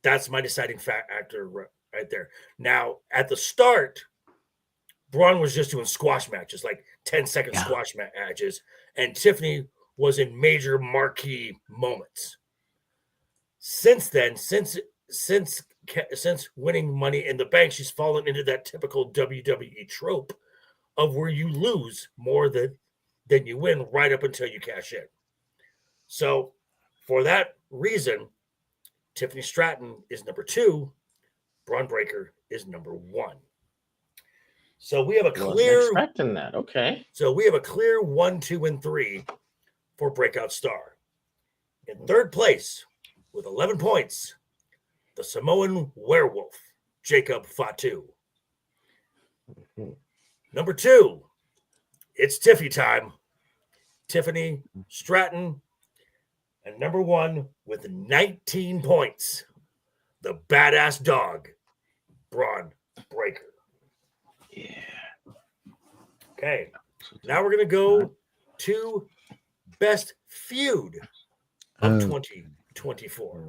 [SPEAKER 1] That's my deciding factor right there. Now, at the start, Braun was just doing squash matches, like 10-second squash matches, and Tiffany was in major marquee moments. Since then, since winning Money in the Bank, she's fallen into that typical WWE trope of where you lose more than you win right up until you cash in. So for that reason, Tiffany Stratton is number 2. Braun Breaker is number 1. So we have a clear
[SPEAKER 3] expecting that. Okay.
[SPEAKER 1] So we have a clear 1, 2, and 3 for Breakout Star. In third place with 11 points, the Samoan Werewolf, Jacob Fatu. Number 2, it's Tiffy time. Tiffany Stratton. And number 1 with 19 points, the badass dog, Braun Breaker.
[SPEAKER 3] Yeah.
[SPEAKER 1] Okay. Now we're going to go to best feud of 2024.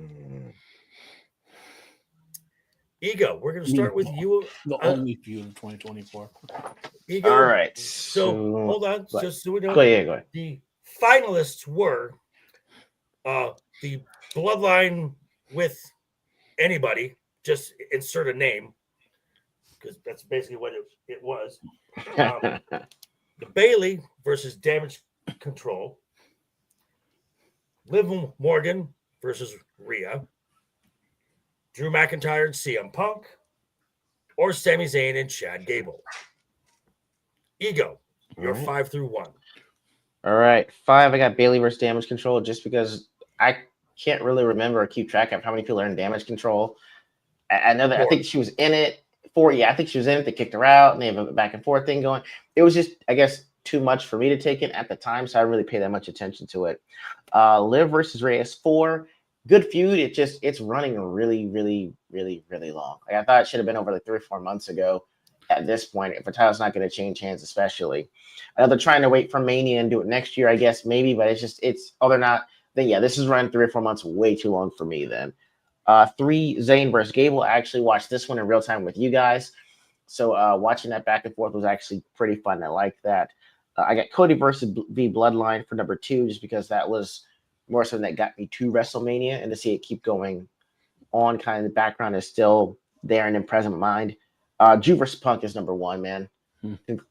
[SPEAKER 1] Ego, we're going to start with you.
[SPEAKER 4] The only feud of 2024.
[SPEAKER 1] Ego.
[SPEAKER 3] All right.
[SPEAKER 1] So hold on. Just so we know.
[SPEAKER 3] Go ahead.
[SPEAKER 1] The finalists were the Bloodline with anybody. Just insert a name, because that's basically what it was. The Bailey versus Damage Control. Liv Morgan versus Rhea. Drew McIntyre and CM Punk. Or Sami Zayn and Chad Gable. Ego, you're 5 through 1.
[SPEAKER 3] All right. 5, I got Bailey versus Damage Control, just because I can't really remember or keep track of how many people are in Damage Control. I know that 4. I think she was in it. 4, yeah, I think she was in it. They kicked her out, and they have a back and forth thing going. It was just, I guess, too much for me to take in at the time, so I really pay that much attention to it. Liv versus Reyes 4, good feud. It's running really, really, really, really long. Like, I thought it should have been over like 3 or 4 months ago. At this point, if the title's not going to change hands, especially, I know they're trying to wait for Mania and do it next year, I guess maybe, but they're not. Then yeah, this is running 3 or 4 months, way too long for me. Then 3, Zayn versus Gable. I actually watched this one in real time with you guys, so watching that back and forth was actually pretty fun. I liked that. I got Cody versus the Bloodline for number 2, just because that was more something that got me to WrestleMania, and to see it keep going on, kind of the background is still there and in present mind. Drew versus Punk is number 1, man.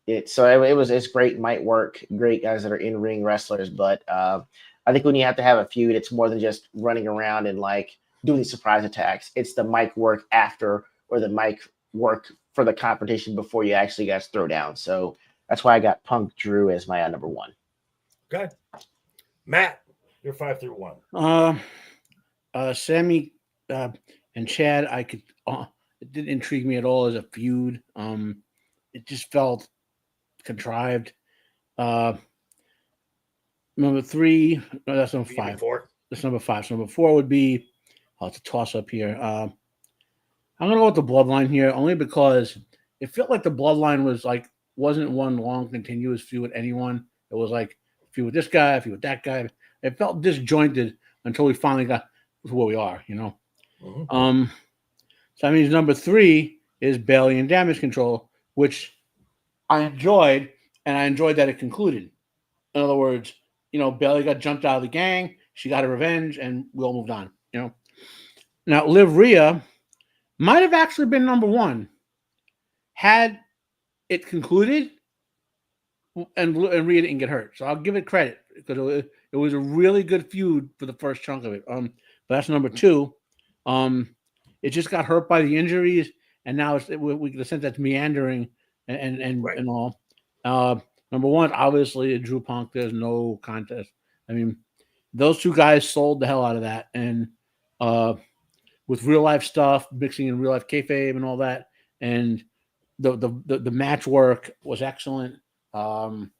[SPEAKER 3] It's great, might work, great guys that are in-ring wrestlers, but I think when you have to have a feud, it's more than just running around and like doing surprise attacks. It's the mic work after, or the mic work for the confrontation before you actually guys throw down. So that's why I got Punk Drew as my number 1.
[SPEAKER 1] Okay. Matt, you're 5 through 1.
[SPEAKER 4] Sammy and Chad, it didn't intrigue me at all as a feud. It just felt contrived. Number 3, no, that's number 5.
[SPEAKER 1] 4.
[SPEAKER 4] That's number 5. So number 4 would be, it's a toss up here. I'm gonna go with the Bloodline here, only because it felt like the Bloodline wasn't one long continuous feud with anyone. It was like feud with this guy, feud with that guy. It felt disjointed until we finally got to where we are, you know.
[SPEAKER 1] Mm-hmm.
[SPEAKER 4] So that means number 3 is Bailey and Damage Control, which I enjoyed that it concluded. In other words, Bailey got jumped out of the gang. She got her revenge, and we all moved on. Now Liv Rhea might have actually been number one had it concluded, and Rhea didn't get hurt. So I'll give it credit because it was a really good feud for the first chunk of it. But that's number two. It just got hurt by the injuries, and now we can sense that's meandering and
[SPEAKER 1] Right.
[SPEAKER 4] and all. Number one, obviously, Drew Punk. There's no contest. I mean, those two guys sold the hell out of that, and with real life stuff, mixing in real life kayfabe and all that, and the match work was excellent. I'm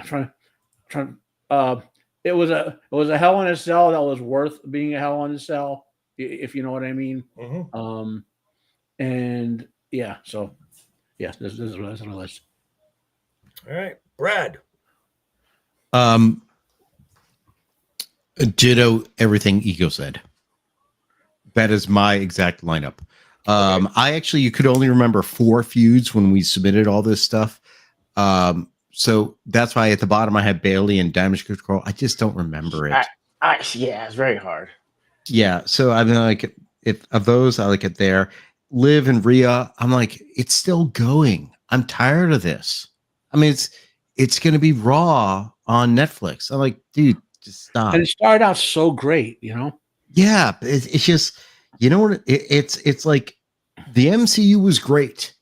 [SPEAKER 4] trying. It was a Hell in a Cell that was worth being a Hell in a Cell, if you know what I mean.
[SPEAKER 1] Mm-hmm.
[SPEAKER 4] And yeah, so yes, this is on the list.
[SPEAKER 1] All right, Brad.
[SPEAKER 2] Ditto everything Ego said. That is my exact lineup. You could only remember 4 feuds when we submitted all this stuff. So that's why at the bottom I had Bailey and Damage Control. I just don't remember it.
[SPEAKER 3] Yeah, it's very hard.
[SPEAKER 2] Yeah, so I mean, like, if of those, I like it there. Liv and Rhea, I'm like, it's still going. I'm tired of this. I mean, it's going to be Raw on Netflix. I'm like, dude, just stop.
[SPEAKER 4] And it started out so great,
[SPEAKER 2] Yeah, it's just, you know what? It's like the MCU was great,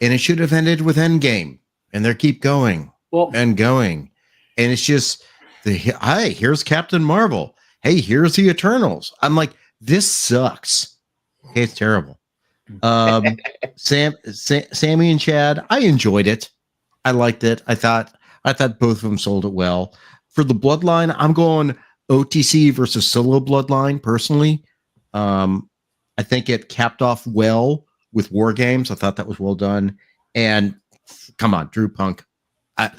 [SPEAKER 2] and it should have ended with Endgame, and they keep going and going, and it's just hey, here's Captain Marvel. Hey, here's the Eternals. I'm like, this sucks. Okay, it's terrible. Sammy and Chad, I enjoyed it. I liked it. I thought both of them sold it well. For the Bloodline, I'm going OTC versus Solo Bloodline personally. I think it capped off well with War Games. I thought that was well done. And come on, Drew Punk. I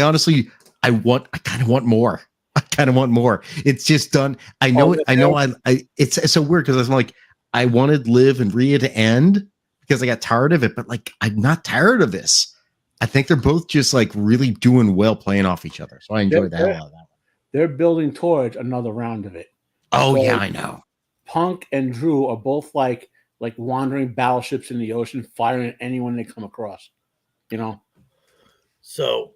[SPEAKER 2] honestly, I kind of want more. I kind of want more. It's just done. I know it. I know. It's so weird because I'm like, I wanted Liv and Rhea to end because I got tired of it, but like, I'm not tired of this. I think they're both just like really doing well playing off each other. So I enjoyed the hell out of that one.
[SPEAKER 4] They're building towards another round of it.
[SPEAKER 2] Oh, so yeah, I know.
[SPEAKER 4] Punk and Drew are both like wandering battleships in the ocean, firing at anyone they come across.
[SPEAKER 1] So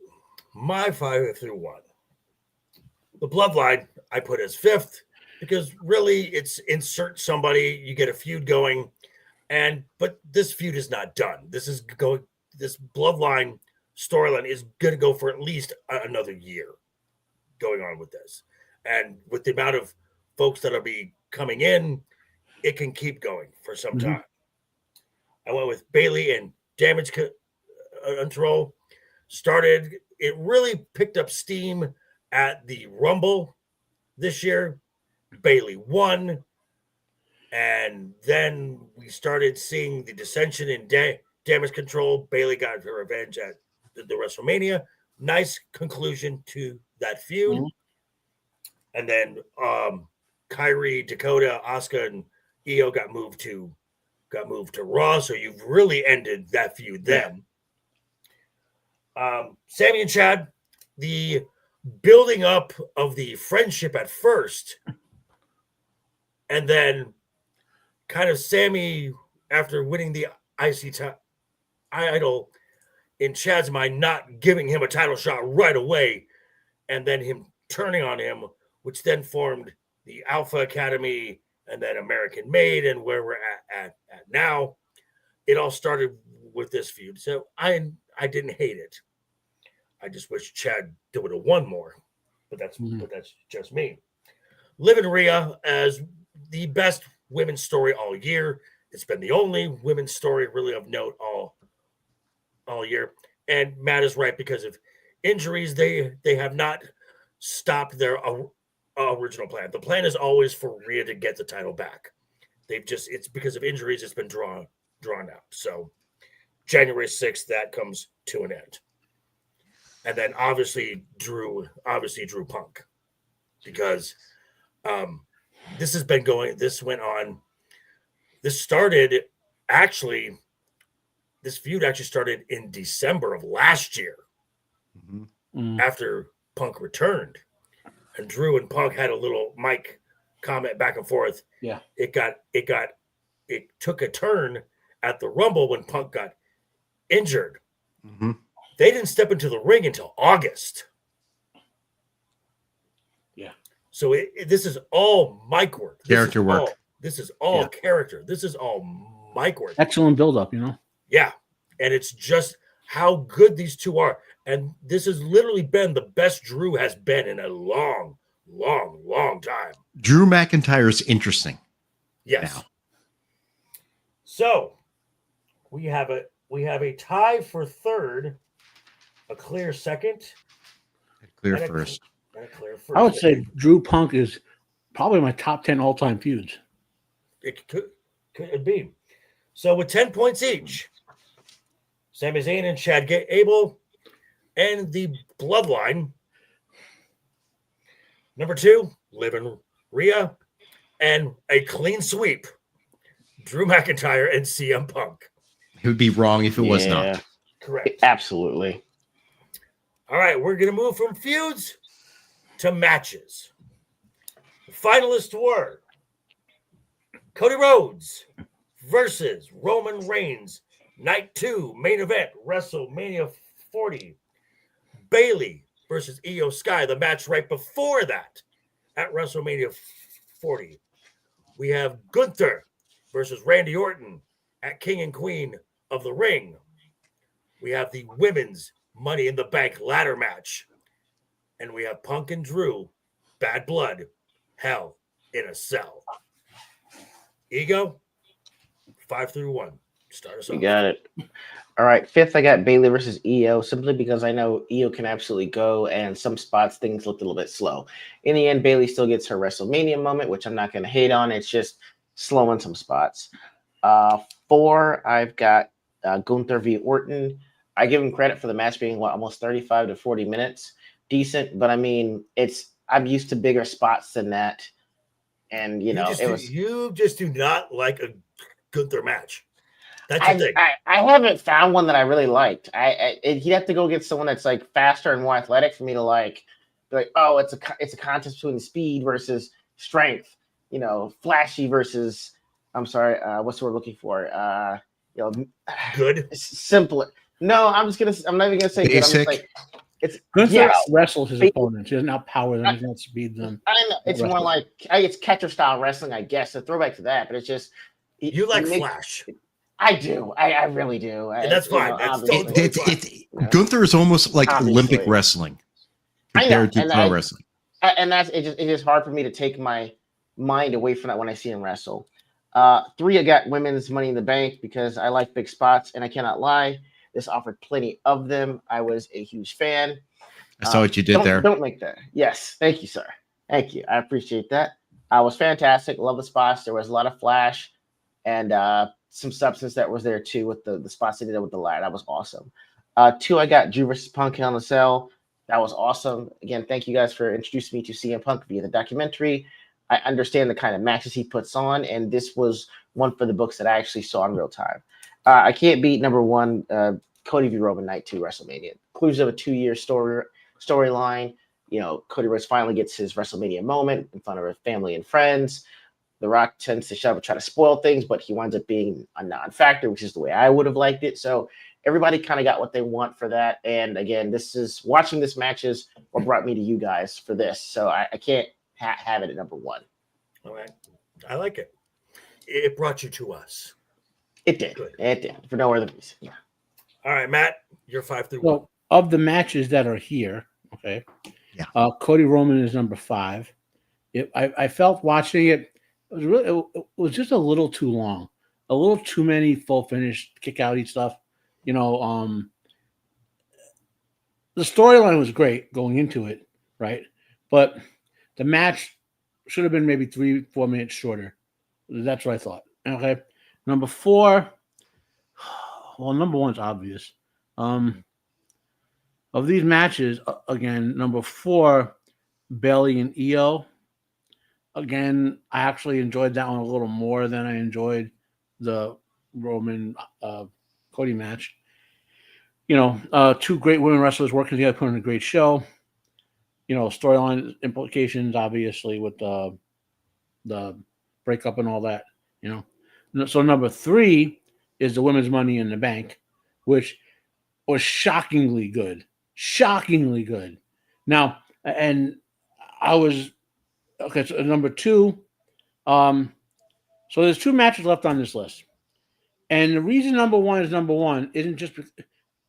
[SPEAKER 1] my 5 through 1. The Bloodline I put as 5th because really it's insert somebody, you get a feud going, but this feud is not done. This Bloodline storyline is going to go for at least another year going on with this. And with the amount of folks that'll be coming in, it can keep going for some time. I went with Bailey and Damage Control. It really picked up steam at the Rumble this year. Bailey won. And then we started seeing the dissension in Damage Control. Bailey got her revenge at the WrestleMania. Nice conclusion to that feud. Mm-hmm. And then Kyrie, Dakota, Asuka, and Io got moved to Raw. So you've really ended that feud then. Sammy and Chad, the building up of the friendship at first, and then kind of Sammy, after winning the IC title, in Chad's mind, not giving him a title shot right away, and then him turning on him, which then formed the Alpha Academy and then American Made and where we're at now. It all started with this feud. So I didn't hate it. I just wish Chad would have won more, but that's just me. Liv and Rhea as the best women's story all year. It's been the only women's story really of note all year. And Matt is right because of injuries. They have not stopped their original plan. The plan is always for Rhea to get the title back. It's because of injuries. It's been drawn out. So January 6th, that comes to an end. And then obviously Drew Punk, because this started actually, this feud actually started in December of last year
[SPEAKER 2] Mhm.
[SPEAKER 1] after Punk returned. And Drew and Punk had a little mic comment back and forth.
[SPEAKER 4] Yeah.
[SPEAKER 1] It took a turn at the Rumble when Punk got injured.
[SPEAKER 2] Mhm.
[SPEAKER 1] They didn't step into the ring until August.
[SPEAKER 4] Yeah.
[SPEAKER 1] So this is all mic work.
[SPEAKER 2] Character work.
[SPEAKER 1] This is all
[SPEAKER 4] Yeah.
[SPEAKER 1] character. This is all mic work.
[SPEAKER 4] Excellent build-up,
[SPEAKER 1] Yeah. And it's just how good these two are. And this has literally been the best Drew has been in a long, long, long time.
[SPEAKER 2] Drew McIntyre is interesting.
[SPEAKER 1] Yes.
[SPEAKER 2] Now.
[SPEAKER 1] So we have a tie for third, a clear second,
[SPEAKER 2] Clear
[SPEAKER 1] and
[SPEAKER 2] first.
[SPEAKER 1] and a clear first.
[SPEAKER 4] I would say Drew Punk is probably my top 10 all-time feuds.
[SPEAKER 1] It could be. So with 10 points each, Sami Zayn and Chad Gable and the Bloodline. Number 2, Liv and Rhea, and a clean sweep, Drew McIntyre and CM Punk.
[SPEAKER 2] It would be wrong if it was not.
[SPEAKER 1] Correct.
[SPEAKER 3] Absolutely.
[SPEAKER 1] All right, we're going to move from feuds to matches. The finalists were Cody Rhodes versus Roman Reigns, Night 2, main event, WrestleMania 40. Bayley versus Io Sky, the match right before that at WrestleMania 40. We have Gunther versus Randy Orton at King and Queen of the Ring. We have the women's Money in the Bank ladder match. And we have Punk and Drew, Bad Blood, Hell in a Cell. Ego, 5 through 1. Start us off.
[SPEAKER 3] You got it. All right. Fifth, I got Bayley versus Io, simply because I know Io can absolutely go, and some spots things looked a little bit slow. In the end, Bayley still gets her WrestleMania moment, which I'm not going to hate on. It's just slow in some spots. 4, I've got Gunther v. Orton. I give him credit for the match being almost 35 to 40 minutes. Decent, but I mean, I'm used to bigger spots than that. And you
[SPEAKER 1] just do not like a Gunther match. That's the thing.
[SPEAKER 3] I haven't found one that I really liked. He'd have to go get someone that's like faster and more athletic for me to like. Be like, oh, it's a contest between speed versus strength. Flashy versus. I'm sorry. What's the word looking for?
[SPEAKER 1] Good.
[SPEAKER 3] Simpler. No, I'm not even gonna say
[SPEAKER 2] basic.
[SPEAKER 3] Good. It's
[SPEAKER 4] Gunther wrestles his opponents. He doesn't outpower them. He doesn't outspeed them.
[SPEAKER 3] I know it's more like it's catcher style wrestling, I guess. A throwback to that, but it's just
[SPEAKER 1] you like Flash.
[SPEAKER 3] I do. I really do.
[SPEAKER 1] And that's fine. That's totally fine.
[SPEAKER 2] Gunther is almost like
[SPEAKER 3] Obviously.
[SPEAKER 2] Olympic wrestling compared to pro wrestling.
[SPEAKER 3] And it's just hard for me to take my mind away from that when I see him wrestle. 3, I got women's Money in the Bank because I like big spots, and I cannot lie. This offered plenty of them. I was a huge fan.
[SPEAKER 2] I saw what you did there.
[SPEAKER 3] Don't make that. Yes. Thank you, sir. Thank you. I appreciate that. I was fantastic. Love the spots. There was a lot of flash and some substance that was there too with the spots they did with the ladder. That was awesome. 2, I got Drew versus Punk Hell in a Cell. That was awesome. Again, thank you guys for introducing me to CM Punk via the documentary. I understand the kind of matches he puts on, and this was one for the books that I actually saw in real time. I can't beat number 1, Cody v. Roman Night 2 WrestleMania. Inclusion of a 2-year storyline. Cody Rhodes finally gets his WrestleMania moment in front of his family and friends. The Rock tends to try to spoil things, but he winds up being a non-factor, which is the way I would have liked it. So everybody kind of got what they want for that. And again, watching this match is what brought me to you guys for this. So I can't have it at number 1.
[SPEAKER 1] All right. I like it. It brought you to us.
[SPEAKER 3] It did.
[SPEAKER 1] Good.
[SPEAKER 3] It did. For no other reason. Yeah.
[SPEAKER 1] All right, Matt, you're 5 through 1.
[SPEAKER 4] So, of the matches that are here, okay, Cody Roman is number 5. I felt watching it, it was just a little too long, a little too many full finish kick-outy stuff. The storyline was great going into it, right? But the match should have been maybe 3-4 minutes shorter. That's what I thought. Okay, number 4. Well, number 1's obvious. Of these matches, again, number 4, Bayley and Io. Again, I actually enjoyed that one a little more than I enjoyed the Roman Cody match. Two great women wrestlers working together, putting on a great show. Storyline implications, obviously, with the breakup and all that. So number 3 is the women's Money in the Bank, which was shockingly good. Now, and I was okay. So number 2. So there's 2 matches left on this list, and the reason number 1 is number 1 isn't just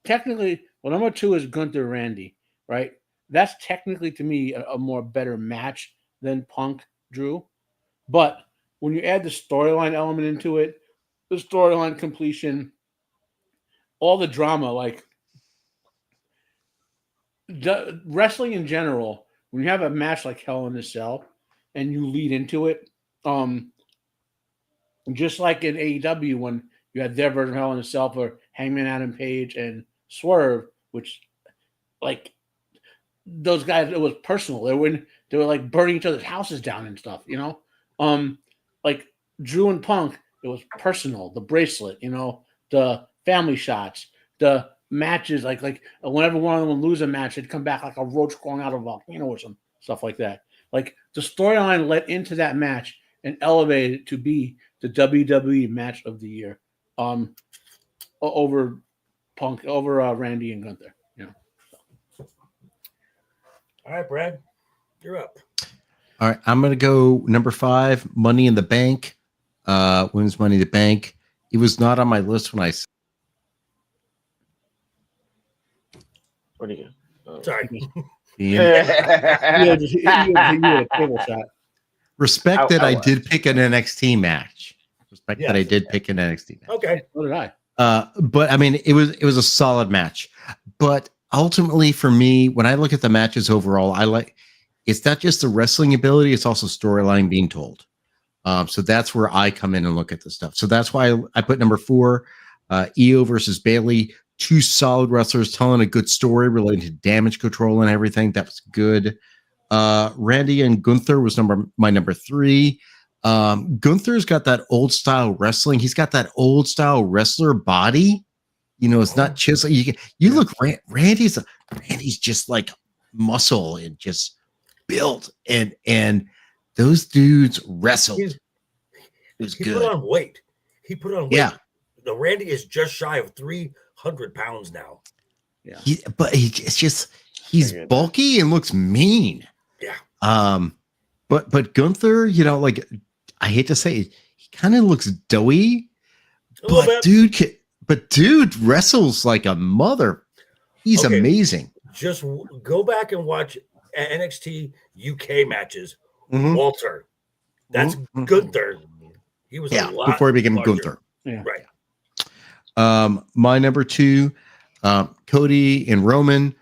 [SPEAKER 4] technically. Well, number 2 is Gunther Randy, right? That's technically to me a more better match than Punk Drew, but when you add the storyline element into it, the storyline completion, all the drama, like wrestling in general, when you have a match like Hell in a Cell and you lead into it, just like in AEW when you had their version of Hell in a Cell for Hangman Adam Page and Swerve, which like those guys, it was personal. They were like burning each other's houses down and stuff, like Drew and Punk, it was personal. The bracelet, the family shots, the matches, like whenever one of them would lose a match, it'd come back like a roach crawling out of a volcano or some stuff like that. Like the storyline led into that match and elevated it to be the WWE match of the year, over Punk, over Randy and Gunther.
[SPEAKER 1] All right, Brad, you're up.
[SPEAKER 2] All right, I'm going to go number 5, Money in the Bank. Women's Money in the Bank. It was not on my list when I.
[SPEAKER 3] What do you go?
[SPEAKER 1] Sorry.
[SPEAKER 2] Respect that I did pick an NXT match. That I did pick an NXT match.
[SPEAKER 1] Okay.
[SPEAKER 4] So did I.
[SPEAKER 2] But I mean, it was a solid match. But ultimately, for me, when I look at the matches overall, it's not just the wrestling ability; it's also storyline being told. So that's where I come in and look at the stuff. So that's why I put number 4, Io versus Bayley. 2 solid wrestlers telling a good story related to damage control and everything. That was good. Randy and Gunther was my number 3. Gunther's got that old style wrestling. He's got that old style wrestler body. It's not chiseled. You look, Randy's just like muscle and just built, and those dudes wrestled. It was good.
[SPEAKER 1] He put on weight.
[SPEAKER 2] Yeah.
[SPEAKER 1] The Randy is just shy of 300 pounds now.
[SPEAKER 2] Yeah. He's bulky and looks mean.
[SPEAKER 1] Yeah.
[SPEAKER 2] But Gunther, like I hate to say it, he kind of looks doughy. But dude wrestles like a mother. He's amazing.
[SPEAKER 1] Just go back and watch NXT UK matches.
[SPEAKER 2] Mm-hmm.
[SPEAKER 1] Walter. That's Gunther. He was a lot
[SPEAKER 2] before he became
[SPEAKER 1] larger.
[SPEAKER 2] Gunther.
[SPEAKER 4] Yeah.
[SPEAKER 1] Right.
[SPEAKER 2] My number 2, Cody and Roman.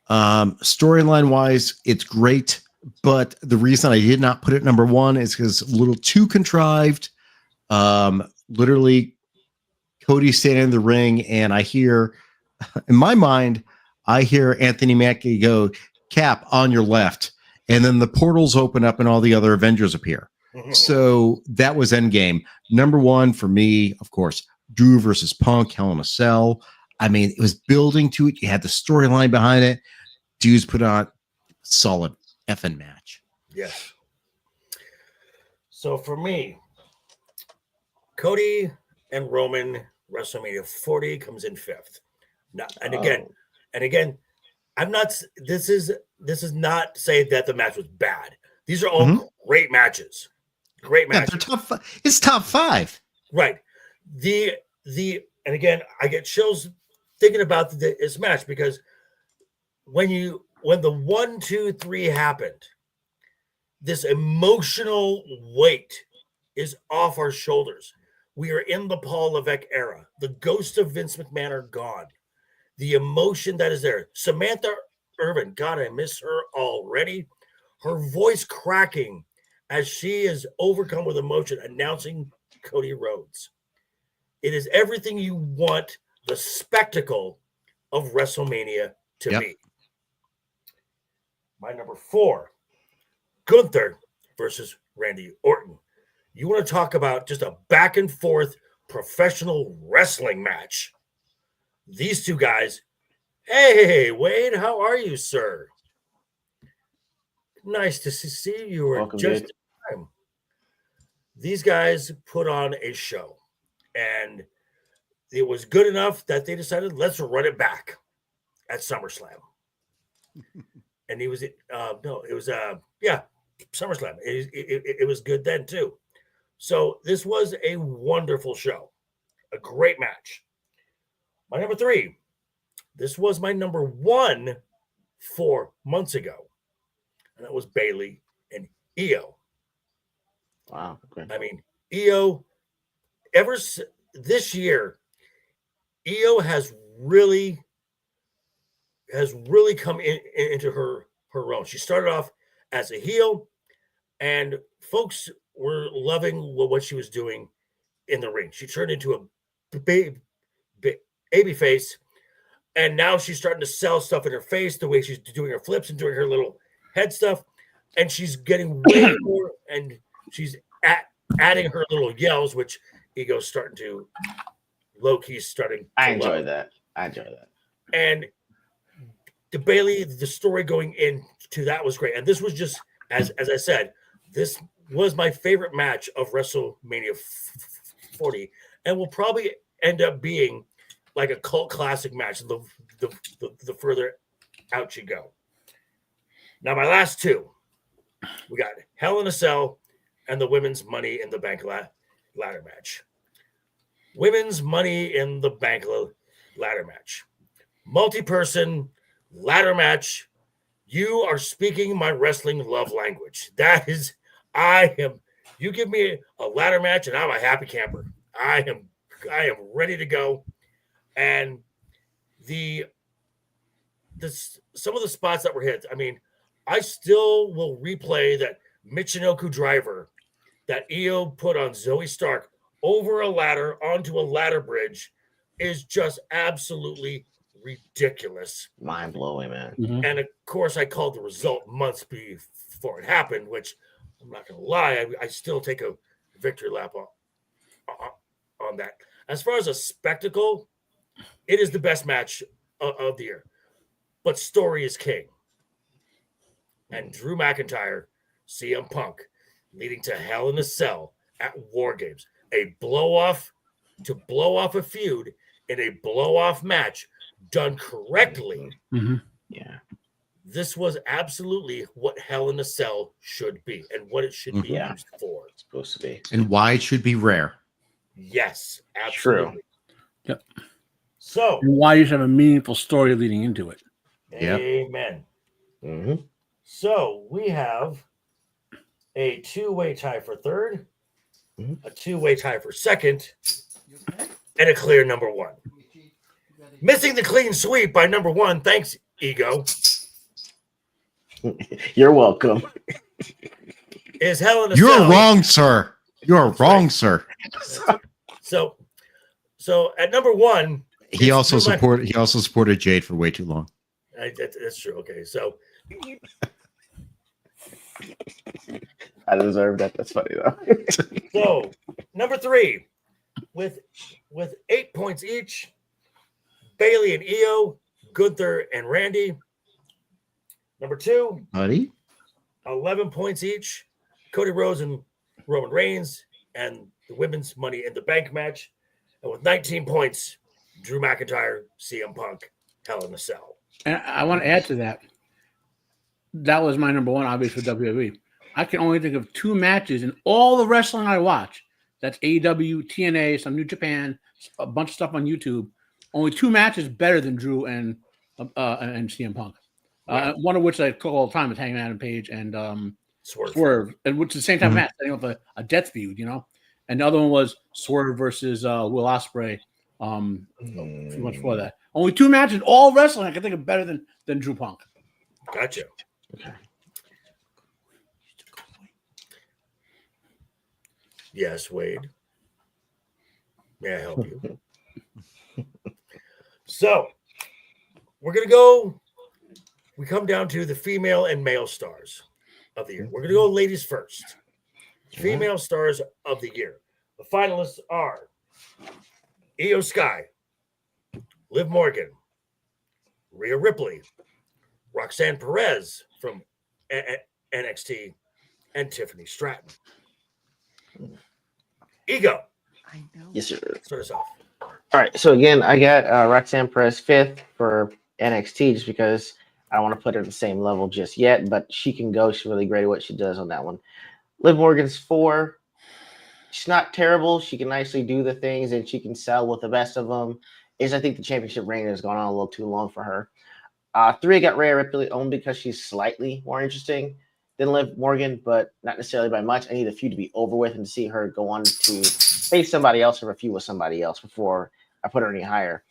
[SPEAKER 2] Storyline wise, it's great, but the reason I did not put it number 1 is because a little too contrived. Literally, Cody standing in the ring, and I hear, in my mind, Anthony Mackie go, "Cap on your left," and then the portals open up and all the other Avengers appear. So that was Endgame. Number 1 for me, of course, Drew versus Punk, Hell in a Cell. I mean, it was building to it. You had the storyline behind it. Dudes put on solid effing match.
[SPEAKER 1] Yes. So for me, Cody and Roman, WrestleMania 40 comes in 5th. And again, I'm not. This is not saying that the match was bad. These are all great matches. Great matches.
[SPEAKER 2] Yeah, it's top 5.
[SPEAKER 1] Right. And again, I get chills thinking about this match because when the 1, 2, 3 happened, this emotional weight is off our shoulders. We are in the Paul Levesque era. The ghosts of Vince McMahon are gone. The emotion that is there. Samantha Irvin, God, I miss her already. Her voice cracking as she is overcome with emotion, announcing Cody Rhodes. It is everything you want the spectacle of WrestleMania to be. My number 4, Gunther versus Randy Orton. You want to talk about just a back and forth professional wrestling match. These two guys. Hey, Wade, how are you, sir? Nice to see you. Were
[SPEAKER 3] Welcome,
[SPEAKER 1] just
[SPEAKER 3] dude.
[SPEAKER 1] in time. These guys put on a show, and it was good enough that they decided let's run it back at SummerSlam. And he was SummerSlam. It was good then too. So this was a wonderful show, a great match. My number 3. This was my number 1 4 months ago, and that was Bayley and Io.
[SPEAKER 3] Wow. Okay.
[SPEAKER 1] I mean, Io. This year, Io has really come into her own. She started off as a heel, and folks were loving what she was doing in the ring. She turned into a baby face, and now she's starting to sell stuff in her face, the way she's doing her flips and doing her little head stuff, and she's getting way more, and she's adding her little yells, which Ego's starting to low-key starting.
[SPEAKER 3] I enjoy that.
[SPEAKER 1] And the Bayley, the story going into that was great. And this was just, as I said, this was my favorite match of WrestleMania 40, and will probably end up being like a cult classic match the further out you go. Now, my last 2, we got Hell in a Cell and the Women's Money in the Bank ladder match. Women's Money in the Bank ladder match. Multi-person ladder match. You are speaking my wrestling love language. That is, you give me a ladder match and I'm a happy camper. I am ready to go. And some of the spots that were hit, I mean, I still will replay that Michinoku driver that Io put on Zoe Stark over a ladder onto a ladder bridge is just absolutely ridiculous.
[SPEAKER 3] Mind blowing, man.
[SPEAKER 4] Mhm.
[SPEAKER 1] And of course, I called the result months before it happened, which I'm not going to lie, I still take a victory lap on that. As far as a spectacle, it is the best match of the year. But story is king. And Drew McIntyre, CM Punk, leading to Hell in a Cell at War Games. A blow-off to blow off a feud in a blow-off match done correctly.
[SPEAKER 4] Mhm.
[SPEAKER 3] Yeah.
[SPEAKER 1] This was absolutely what Hell in a Cell should be and what it should be
[SPEAKER 3] Yeah.
[SPEAKER 1] used for.
[SPEAKER 3] It's supposed to be.
[SPEAKER 2] And why it should be rare.
[SPEAKER 1] Yes, absolutely.
[SPEAKER 4] Yep.
[SPEAKER 1] So,
[SPEAKER 4] And why you should have a meaningful story leading into it.
[SPEAKER 2] Yep.
[SPEAKER 1] amen.
[SPEAKER 3] Mm-hmm.
[SPEAKER 1] So we have a 2-way tie for third,
[SPEAKER 3] Mhm.
[SPEAKER 1] a 2-way tie for second, and a clear number 1. Missing the clean sweep by number 1. Thanks, Ego.
[SPEAKER 3] You're welcome.
[SPEAKER 1] Is Hell in a
[SPEAKER 2] You're
[SPEAKER 1] Cell.
[SPEAKER 2] wrong, sir. You're wrong, sir.
[SPEAKER 1] So at number 1,
[SPEAKER 2] He also
[SPEAKER 1] Drew
[SPEAKER 2] supported Jade for way too long.
[SPEAKER 1] that's true. Okay, so
[SPEAKER 3] I deserve that. That's funny though.
[SPEAKER 1] so number 3, with 8 points each, Bayley and Io, Gunther and Randy. Number 2,
[SPEAKER 2] Buddy.
[SPEAKER 1] 11 points each, Cody Rhodes and Roman Reigns, and the Women's Money in the Bank match. And with 19 points, Drew McIntyre, CM Punk, Hell in a Cell.
[SPEAKER 4] And I want to add to that. That was my number 1, obviously, for WWE. I can only think of 2 matches in all the wrestling I watch. That's AEW, TNA, some New Japan, a bunch of stuff on YouTube. Only 2 matches better than Drew and CM Punk.
[SPEAKER 1] Wow.
[SPEAKER 4] One of which I call all the time is Hangman Adam Page and
[SPEAKER 1] Swerve.
[SPEAKER 4] and which is the same type of match, setting up a death feud, you know. And the other one was Swerve versus Will Ospreay. A few months before that. Only 2 matches, all wrestling I can think of better than Drew Punk.
[SPEAKER 1] Gotcha.
[SPEAKER 3] Okay.
[SPEAKER 1] Yes, Wade. May I help you? So, we're going to go. We come down to the female and male stars of the year. We're going to go ladies first. Female stars of the year. The finalists are Io Sky, Liv Morgan, Rhea Ripley, Roxanne Perez from NXT, and Tiffany Stratton. Ego,
[SPEAKER 2] I know.
[SPEAKER 3] Yes, sir.
[SPEAKER 1] start us off.
[SPEAKER 3] All right. So again, I got Roxanne Perez 5th for NXT just because I don't want to put her at the same level just yet, but she can go. She's really great at what she does on that one. Liv Morgan's 4. She's not terrible. She can nicely do the things and she can sell with the best of them. I think the championship reign has gone on a little too long for her. 3, I got Rhea Ripley only because she's slightly more interesting than Liv Morgan, but not necessarily by much. I need the feud to be over with and to see her go on to face somebody else or a feud with somebody else before I put her any higher.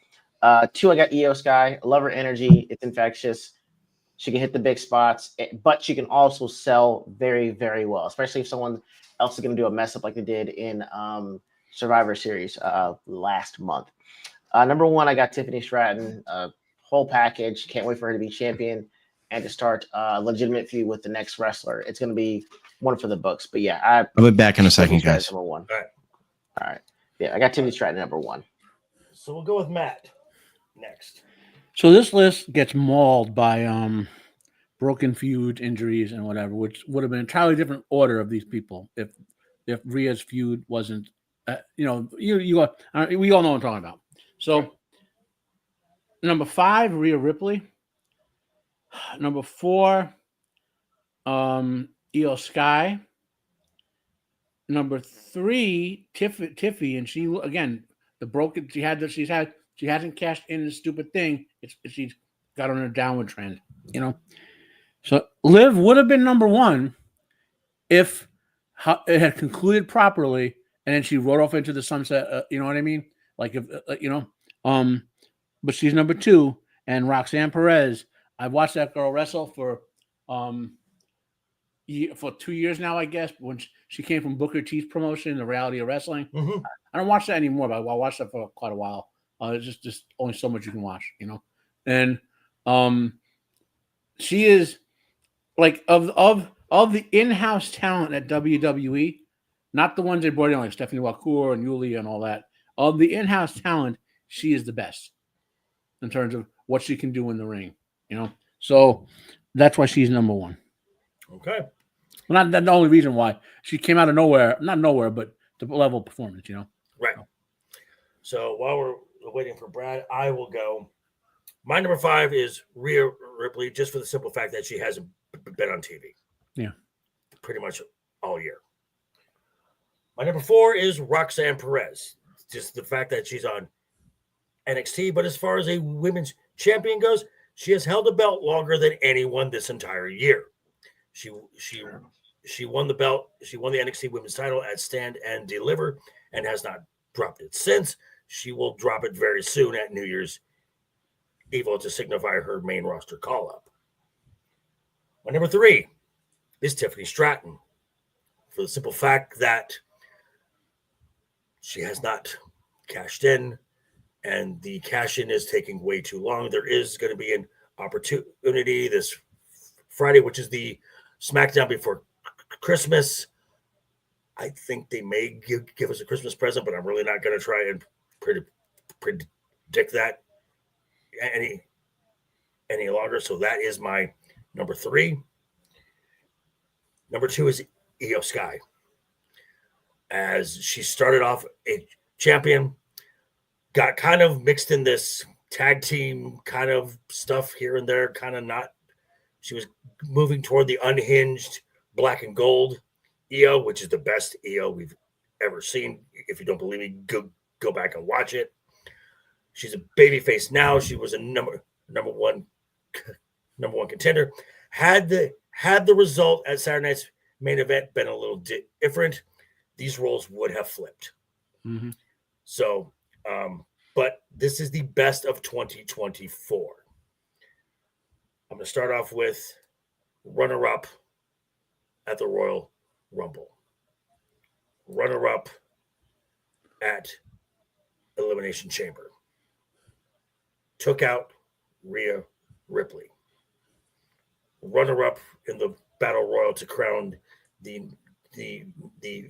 [SPEAKER 3] 2, I got Io Sky. I love her energy. It's infectious. She can hit the big spots, but she can also sell very, very well, especially if someone else is going to do a mess up like they did in Survivor Series last month. Number 1, I got Tiffany Stratton. Whole package. Can't wait for her to be champion and to start a legitimate feud with the next wrestler. It's going to be one for the books. But yeah,
[SPEAKER 2] I'll be back in a second, guys.
[SPEAKER 3] Number 1.
[SPEAKER 1] All right.
[SPEAKER 3] All right. Yeah, I got Tiffany Stratton number 1.
[SPEAKER 1] So we'll go with Matt next.
[SPEAKER 4] So this list gets mauled by broken feuds, injuries, and whatever, which would have been an entirely different order of these people if Rhea's feud wasn't. We all know what I'm talking about. So number 5, Rhea Ripley. Number 4, Io Sky. Number 3, Tiffy, and she again the broken. She hasn't cashed in the stupid thing. She's got on a downward trend. So Liv would have been number 1 if it had concluded properly, and then she rode off into the sunset. You know what I mean? Like if but she's number 2, and Roxanne Perez. I've watched that girl wrestle for 2 years now, I guess. When she came from Booker T's promotion, The Reality of Wrestling.
[SPEAKER 1] Mm-hmm.
[SPEAKER 4] I don't watch that anymore, but I watched that for quite a while. It's just only so much you can watch, And she is like of the in-house talent at WWE, not the ones they brought in like Stephanie Wakur and Yulia and all that. Of the in-house talent, she is the best in terms of what she can do in the ring. So that's why she's number 1.
[SPEAKER 1] Okay.
[SPEAKER 4] Well, not the only reason why she came out of nowhere, not nowhere, but the level of performance,
[SPEAKER 1] Right. So while we're waiting for Brad, I will go. My number 5 is Rhea Ripley, just for the simple fact that she hasn't been on TV.
[SPEAKER 4] Yeah.
[SPEAKER 1] Pretty much all year. My number 4 is Roxanne Perez. Just the fact that she's on NXT, but as far as a women's champion goes, she has held the belt longer than anyone this entire year. She won the belt. She won the NXT Women's title at Stand and Deliver and has not dropped it since. She will drop it very soon at New Year's Eve to signify her main roster call-up. My number 3 is Tiffany Stratton, for the simple fact that she has not cashed in, and the cash-in is taking way too long. There is going to be an opportunity this Friday, which is the SmackDown before Christmas. I think they may give us a Christmas present, but I'm really not going to try and predict that any longer. So that is my number 3. Number 2 is Io Sky. As she started off a champion, got kind of mixed in this tag team kind of stuff here and there, kind of not. She was moving toward the unhinged black and gold Io, which is the best Io we've ever seen. If you don't believe me, go back and watch it. She's a babyface now. She was a number one contender. Had the result at Saturday night's main event been a little different, these roles would have flipped.
[SPEAKER 4] Mm-hmm.
[SPEAKER 1] So, but this is the best of 2024. I'm going to start off with runner-up at the Royal Rumble. Runner-up at Elimination Chamber. Took out Rhea Ripley. Runner-up in the Battle Royal to crown the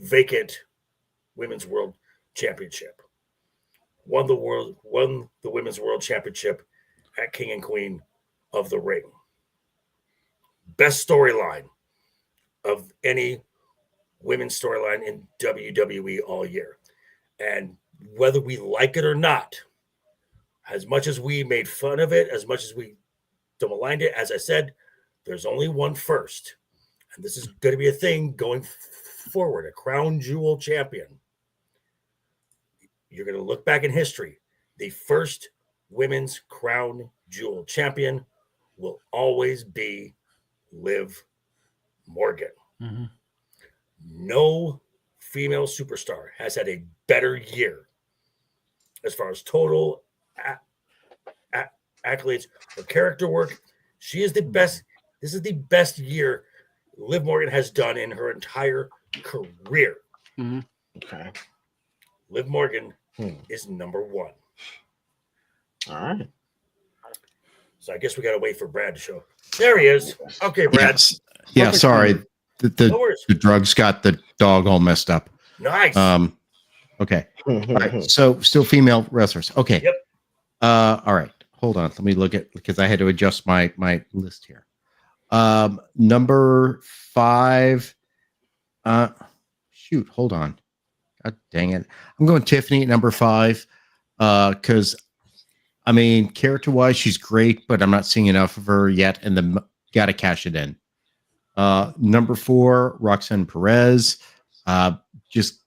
[SPEAKER 1] vacant Women's World Championship. won the Women's World Championship at King and Queen of the Ring. Best storyline of any women's storyline in WWE all year. And whether we like it or not, as much as we made fun of it, as much as we maligned it, as I said, there's only one first. And this is going to be a thing going forward, a crown jewel champion. You're going to look back in history. The first women's crown jewel champion will always be Liv Morgan.
[SPEAKER 4] Mhm.
[SPEAKER 1] No female superstar has had a better year as far as total accolades or character work. She is the best. This is the best year Liv Morgan has done in her entire career.
[SPEAKER 4] Mhm.
[SPEAKER 3] Okay.
[SPEAKER 1] Liv Morgan is number one.
[SPEAKER 3] All right.
[SPEAKER 1] So I guess we got to wait for Brad to show. There he is. Okay, Brad.
[SPEAKER 2] Yes. Yeah,
[SPEAKER 4] Perfect
[SPEAKER 2] sorry.
[SPEAKER 4] timing.
[SPEAKER 1] No worries.
[SPEAKER 2] The drugs got the dog all messed up.
[SPEAKER 1] Nice.
[SPEAKER 2] Okay. All right. So still female wrestlers. Okay.
[SPEAKER 1] Yep.
[SPEAKER 2] All right. Hold on. Let me look at, because I had to adjust my list here. Number 5. Shoot, hold on. God dang it. I'm going Tiffany at number 5. Because I mean, character-wise, she's great, but I'm not seeing enough of her yet, and then gotta cash it in. Number 4, Roxanne Perez. Just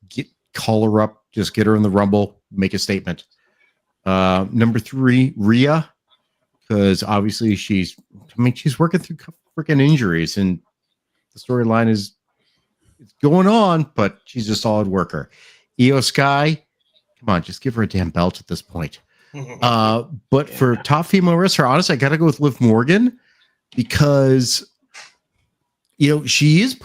[SPEAKER 2] call her up, just get her in the Rumble, make a statement. Number 3, Rhea, because obviously she's working through freaking injuries, and the storyline is it's going on, but she's a solid worker. Io Sky, come on, just give her a damn belt at this point. But for top female wrestler, honestly, I gotta go with Liv Morgan because she is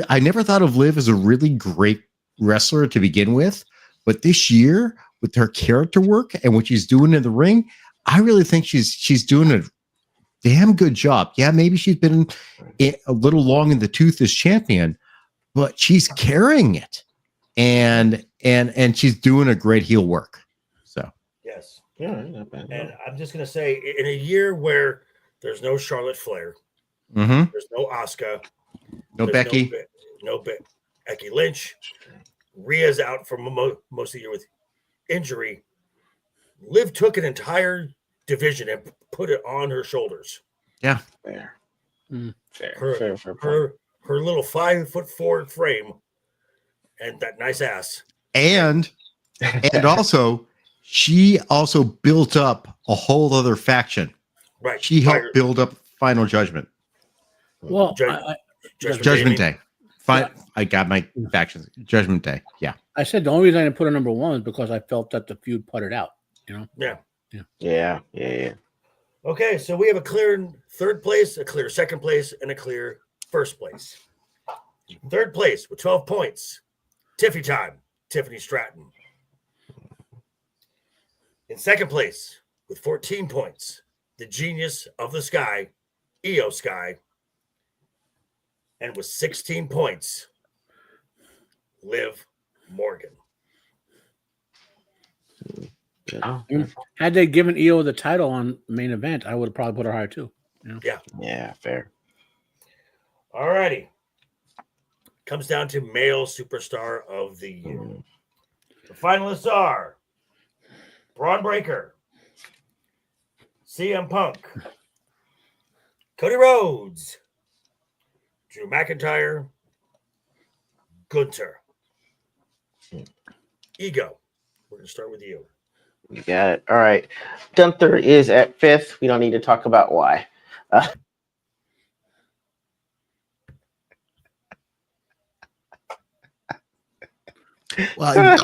[SPEAKER 2] I never thought of Liv as a really great wrestler to begin with, but this year with her character work and what she's doing in the ring, I really think she's doing a damn good job. Yeah, maybe she's been a little long in the tooth as champion, but she's carrying it, and she's doing a great heel work. So
[SPEAKER 1] yes.
[SPEAKER 3] Yeah, not bad.
[SPEAKER 1] And I'm just going to say, in a year where there's no Charlotte Flair, there's no Asuka,
[SPEAKER 2] no
[SPEAKER 1] there's
[SPEAKER 2] Becky,
[SPEAKER 1] no Becky Lynch, Rhea's out for most of the year with injury. Liv took an entire division and put it on her shoulders.
[SPEAKER 2] Yeah,
[SPEAKER 3] Fair.
[SPEAKER 1] Her
[SPEAKER 3] Fair.
[SPEAKER 1] her little 5'4" frame and that nice ass.
[SPEAKER 2] and also she also built up a whole other faction.
[SPEAKER 1] Right.
[SPEAKER 2] She helped build up Final Judgment.
[SPEAKER 4] Well,
[SPEAKER 2] Judgment Day. I got my factions. Judgment Day. Yeah.
[SPEAKER 4] I said the only reason I didn't put her number 1 is because I felt that the feud puttered out.
[SPEAKER 1] Yeah. Okay, so we have a clear third place, a clear second place, and a clear first place. Third place with 12 points. Tiffy time, Tiffany Stratton. In second place with 14 points, the genius of the sky, Io Sky. And with 16 points, Liv Morgan.
[SPEAKER 4] Had they given Io the title on main event, I would have probably put her higher too.
[SPEAKER 3] Yeah, fair.
[SPEAKER 1] All righty. Comes down to male superstar of the year. The finalists are Braun Breaker, CM Punk, Cody Rhodes, Drew McIntyre, Gunther. Ego. We're going to start with you.
[SPEAKER 3] You got it. All right. Gunther is at 5th. We don't need to talk about why.
[SPEAKER 2] Well,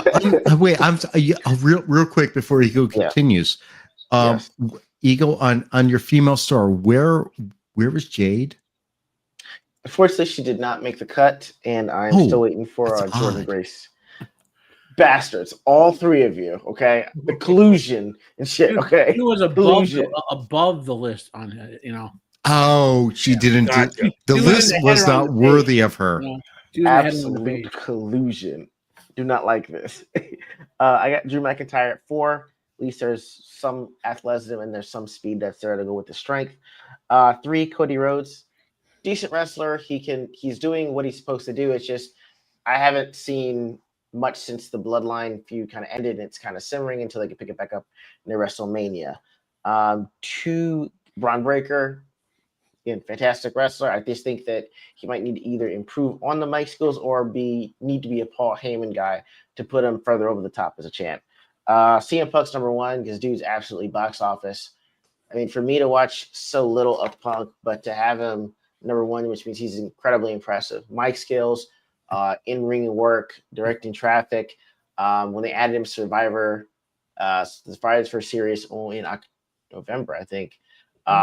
[SPEAKER 2] wait. I'm real quick before Ego continues.
[SPEAKER 3] Yes.
[SPEAKER 2] Ego, on your female star, where was Jade?
[SPEAKER 3] Unfortunately, she did not make the cut, and I'm still waiting for Jordan
[SPEAKER 2] odd.
[SPEAKER 3] Grace. Bastards, all 3 of you. Okay, the collusion and shit. Okay,
[SPEAKER 4] She was above the list on
[SPEAKER 2] Oh, she didn't
[SPEAKER 1] Gotcha.
[SPEAKER 2] do the
[SPEAKER 4] She was
[SPEAKER 2] list
[SPEAKER 4] ahead
[SPEAKER 2] was
[SPEAKER 4] of her on
[SPEAKER 2] not
[SPEAKER 4] the
[SPEAKER 2] worthy of her.
[SPEAKER 4] She was ahead on the
[SPEAKER 3] absolute
[SPEAKER 4] page.
[SPEAKER 3] collusion. Do not like this. I got Drew McIntyre at 4. At least there's some athleticism and there's some speed that's there to go with the strength. 3, Cody Rhodes. Decent wrestler. He's doing what he's supposed to do. It's just I haven't seen much since the Bloodline feud kind of ended, and it's kind of simmering until they can pick it back up in their WrestleMania. 2, Braun Breaker. Again, fantastic wrestler. I just think that he might need to either improve on the mic skills or need to be a Paul Heyman guy to put him further over the top as a champ. CM Punk's number 1 because dude's absolutely box office. I mean, for me to watch so little of Punk, but to have him number 1, which means he's incredibly impressive. Mic skills, in-ring work, directing traffic. When they added him Survivor for Series only in November, I think.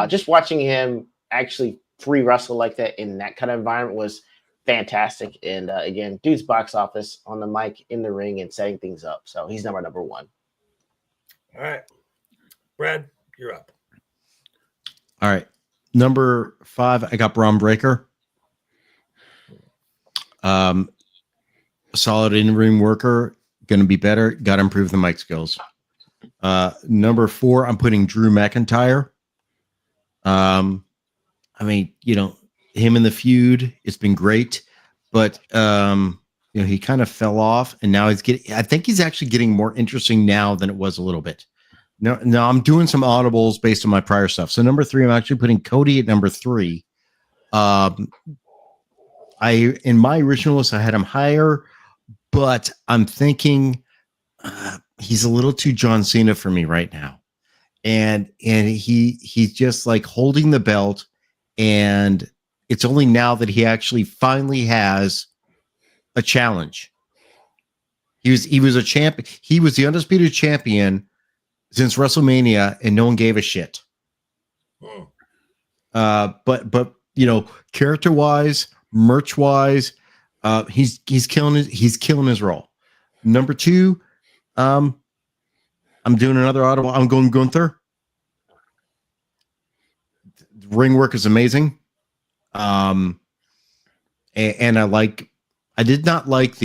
[SPEAKER 3] Just watching him actually free wrestle like that in that kind of environment was fantastic. And again, dude's box office on the mic, in the ring, and setting things up. So he's number 1.
[SPEAKER 1] All right. Brad, you're up.
[SPEAKER 2] All right. Number 5, I got Braun Breaker. Solid in-ring worker, going to be better. Got to improve the mic skills. Number 4, I'm putting Drew McIntyre. I mean, him in the feud, it's been great, but he kind of fell off, and now I think he's actually getting more interesting now than it was a little bit. No, I'm doing some audibles based on my prior stuff. So number 3, I'm actually putting Cody at number 3. In my original list, I had him higher, but I'm thinking he's a little too John Cena for me right now. And he's just like holding the belt, and it's only now that he actually finally has a challenge. He was a champ. He was the undisputed champion since WrestleMania, and no one gave a shit. But character wise, merch wise, he's killing his role. Number 2, I'm doing another audible. I'm going Gunther. Ring work is amazing. And I did not like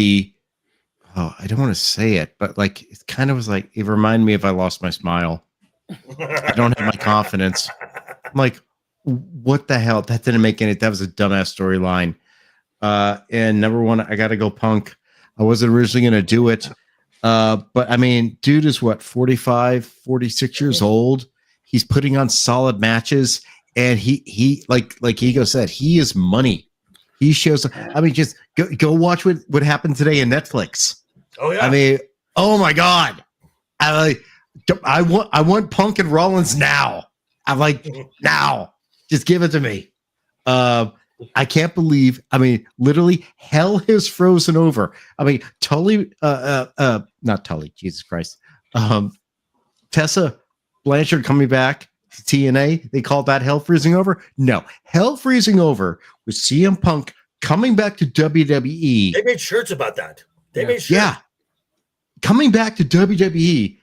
[SPEAKER 2] I don't want to say it, but like, it kind of was like, it reminded me of I lost my smile. I don't have my confidence. I'm like, what the hell? That didn't make that was a dumbass storyline. And number 1, I got to go Punk. I wasn't originally going to do it. But I mean, dude is 45, 46 years old. He's putting on solid matches, and he like Ego said, he is money. He shows. I mean, just go watch what happened today in Netflix.
[SPEAKER 1] Oh yeah.
[SPEAKER 2] I mean, oh my God. I want Punk and Rollins now. I'm like, now, just give it to me. I can't believe. I mean, literally, hell has frozen over. I mean, Tully, not Tully. Jesus Christ. Tessa Blanchard coming back to TNA. They call that hell freezing over. No, hell freezing over was CM Punk coming back to WWE.
[SPEAKER 1] They made shirts about that. They made shirts.
[SPEAKER 2] Yeah, coming back to WWE,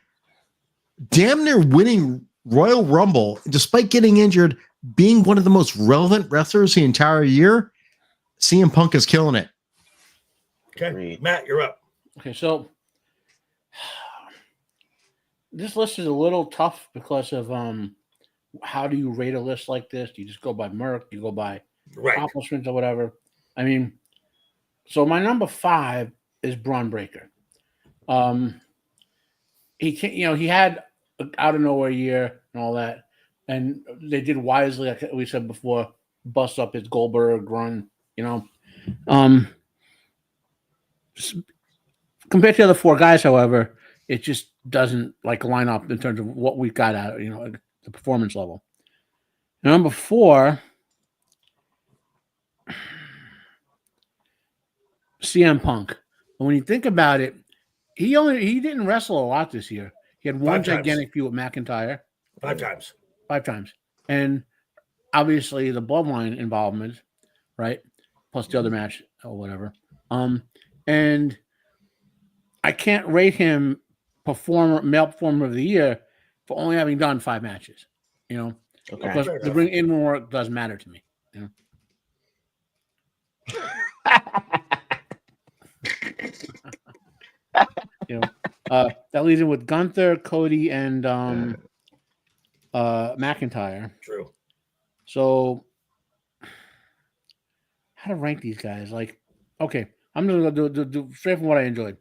[SPEAKER 2] damn near winning Royal Rumble despite getting injured. Being one of the most relevant wrestlers the entire year, CM Punk is killing it.
[SPEAKER 1] Okay, Matt, you're up.
[SPEAKER 4] Okay, so this list is a little tough because of how do you rate a list like this? Do you just go by Merck? Do you go by accomplishments or whatever? I mean, so my number 5 is Braun Breaker. He had an out of nowhere year and all that. And they did wisely, like we said before, bust up his Goldberg run, Compared to the other 4 guys, however, it just doesn't line up in terms of what we got out, the performance level. Number 4, CM Punk. And when you think about it, he didn't wrestle a lot this year. He had one gigantic feud with McIntyre.
[SPEAKER 1] 5 times.
[SPEAKER 4] 5 times. And obviously the bloodline involvement, right? Plus the other match or whatever. And I can't rate him male performer of the year for only having done 5 matches. Okay. Because the ring in work does matter to me. You know, that leaves him with Gunther, Cody, and McIntyre.
[SPEAKER 1] True.
[SPEAKER 4] So, how to rank these guys? Like, okay, I'm just gonna do straight from what I enjoyed.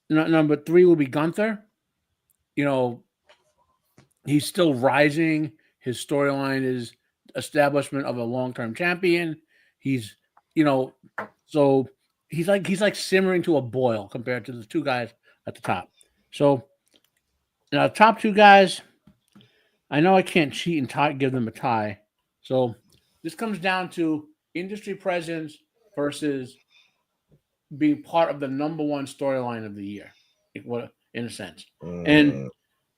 [SPEAKER 4] Number 3 will be Gunther. You know, he's still rising. His storyline is establishment of a long-term champion. He's, you know, so he's like simmering to a boil compared to the 2 guys at the top. So, now top 2 guys, I know I can't cheat and give them a tie. So this comes down to industry presence versus being part of the number 1 storyline of the year, in a sense. And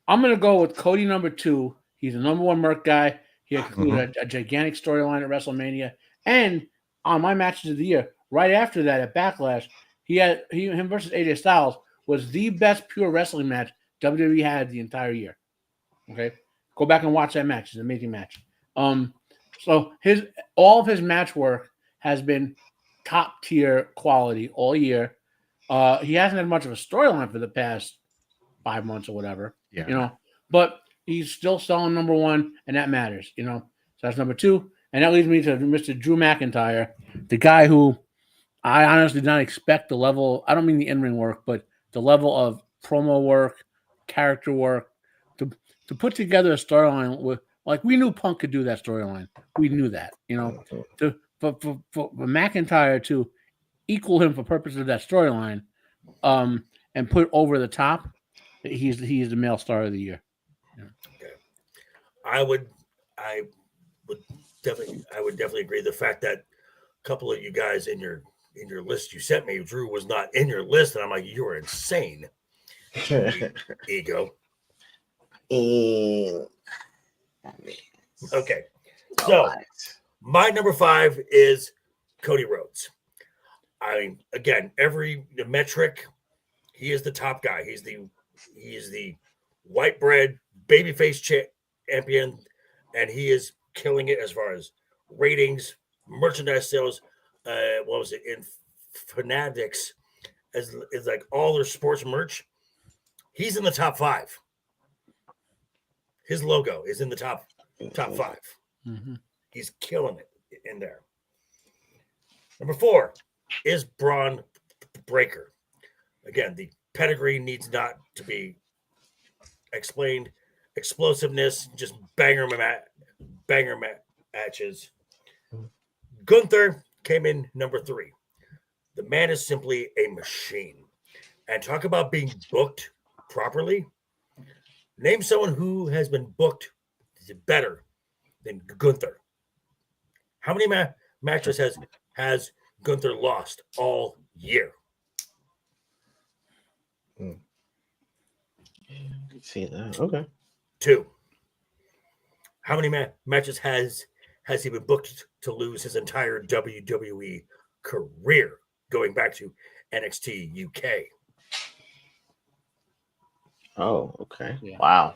[SPEAKER 4] I'm going to go with Cody number 2. He's the number 1 Merc guy. He included a gigantic storyline at WrestleMania. And on my matches of the year, right after that at Backlash, him versus AJ Styles was the best pure wrestling match WWE had the entire year. Okay? Go back and watch that match. It's an amazing match. So all of his match work has been top tier quality all year. He hasn't had much of a storyline for the past 5 months or whatever.
[SPEAKER 2] Yeah.
[SPEAKER 4] You know, but he's still selling number 1, and that matters. You know, so that's number 2, and that leads me to Mr. Drew McIntyre, the guy who I honestly did not expect the level. I don't mean the in-ring work, but the level of promo work, character work to put together a storyline with. Like, we knew Punk could do that storyline. We knew that, you know. For McIntyre to equal him for purposes of that storyline, and put over the top, he's the male star of the year. Yeah.
[SPEAKER 1] Okay. I would definitely agree. The fact that a couple of you guys in your list you sent me, Drew was not in your list, and I'm like, you are insane. Ego. Okay. So my number 5 is Cody Rhodes. I mean, again, the metric, he is the top guy. He is the white bread babyface champion, and he is killing it as far as ratings, merchandise sales. What was it in Fanatics? As like all their sports merch, he's in the top 5. His logo is in the top 5.
[SPEAKER 4] Mm-hmm.
[SPEAKER 1] He's killing it in there. Number 4 is Braun Breaker. Again, the pedigree needs not to be explained. Explosiveness, just banger matches. Gunther came in number 3. The man is simply a machine. And talk about being booked properly. Name someone who has been booked better than Gunther. How many matches has Gunther lost all year?
[SPEAKER 3] See that? Okay.
[SPEAKER 1] 2. How many matches has he been booked to lose his entire WWE career, going back to NXT UK?
[SPEAKER 3] Oh, okay.
[SPEAKER 4] Yeah.
[SPEAKER 3] Wow.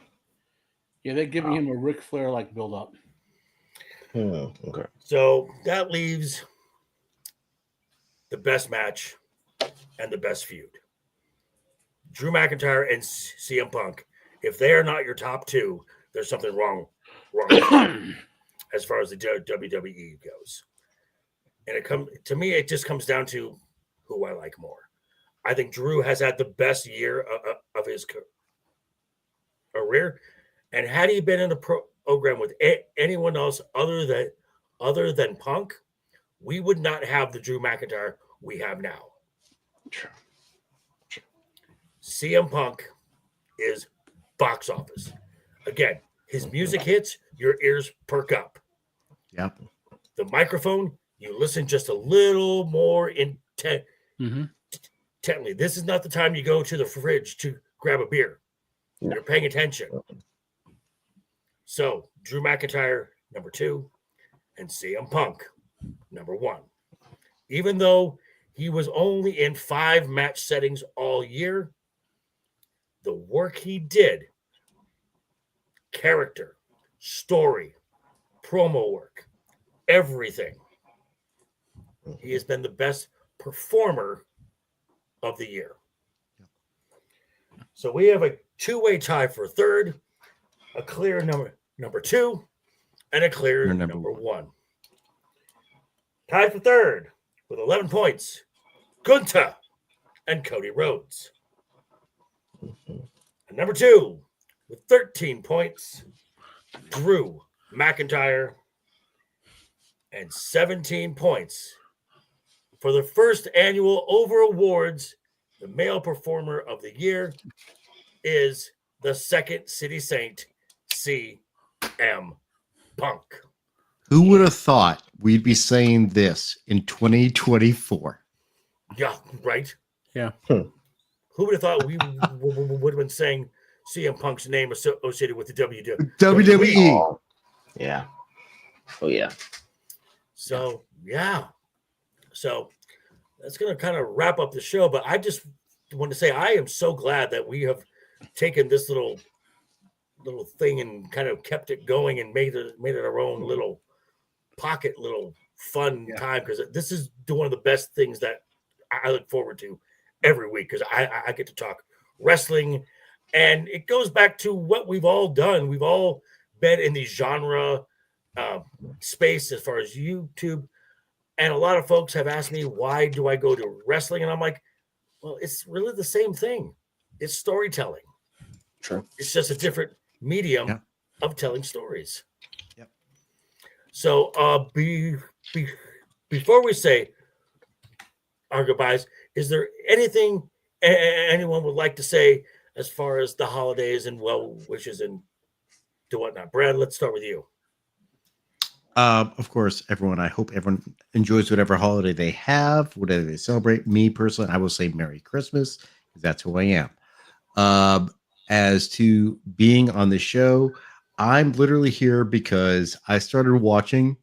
[SPEAKER 4] Yeah, they're giving him a Ric Flair like build up.
[SPEAKER 3] Okay.
[SPEAKER 1] So that leaves the best match and the best feud. Drew McIntyre and CM Punk. If they are not your top 2, there's something wrong as far as the WWE goes. And it just comes down to who I like more. I think Drew has had the best year of his career. And had he been in a program with anyone else other than Punk, we would not have the Drew McIntyre we have now.
[SPEAKER 3] True.
[SPEAKER 1] CM Punk is box office. Again, his music hits, your ears perk up.
[SPEAKER 2] Yep.
[SPEAKER 1] The microphone, you listen just a little more intently. This is not the time you go to the fridge to grab a beer.
[SPEAKER 3] No.
[SPEAKER 1] You're paying attention. So, Drew McIntyre, number 2, and CM Punk, number 1. Even though he was only in 5 match settings all year, the work he did, character, story, promo work, everything, he has been the best performer of the year. So we have a two-way tie for third, a clear number 2, and a clear
[SPEAKER 2] Clear
[SPEAKER 1] number
[SPEAKER 2] number
[SPEAKER 1] 1. Tied for third with 11 points, Gunther and Cody Rhodes. And number 2 with 13 points, Drew McIntyre. And 17 points for the first annual Over Awards. The Male Performer of the Year is the Second City Saint, CM Punk.
[SPEAKER 2] Who would have thought we'd be saying this in 2024?
[SPEAKER 1] Yeah, right?
[SPEAKER 4] Yeah.
[SPEAKER 1] Who would have thought we would have been saying CM Punk's name associated with the WWE?
[SPEAKER 2] WWE.
[SPEAKER 3] Oh, yeah. Oh, yeah.
[SPEAKER 1] So, yeah. So that's going to kind of wrap up the show. But I just want to say I am so glad that we have taken this little thing and kind of kept it going and made it our own little pocket, little fun time, because this is one of the best things that I look forward to every week, because I get to talk wrestling, and it goes back to what we've all done. We've all been in the genre space as far as YouTube, and a lot of folks have asked me, why do I go to wrestling? And I'm like, well, it's really the same thing. It's storytelling.
[SPEAKER 3] True.
[SPEAKER 1] It's just a different medium of telling stories.
[SPEAKER 2] Yep.
[SPEAKER 1] So before we say our goodbyes, is there anything anyone would like to say as far as the holidays and well wishes and do whatnot? Brad, let's start with you.
[SPEAKER 2] Of course, everyone. I hope everyone enjoys whatever holiday they have, whatever they celebrate. Me personally, I will say Merry Christmas, because that's who I am. As to being on the show, I'm literally here because I started watching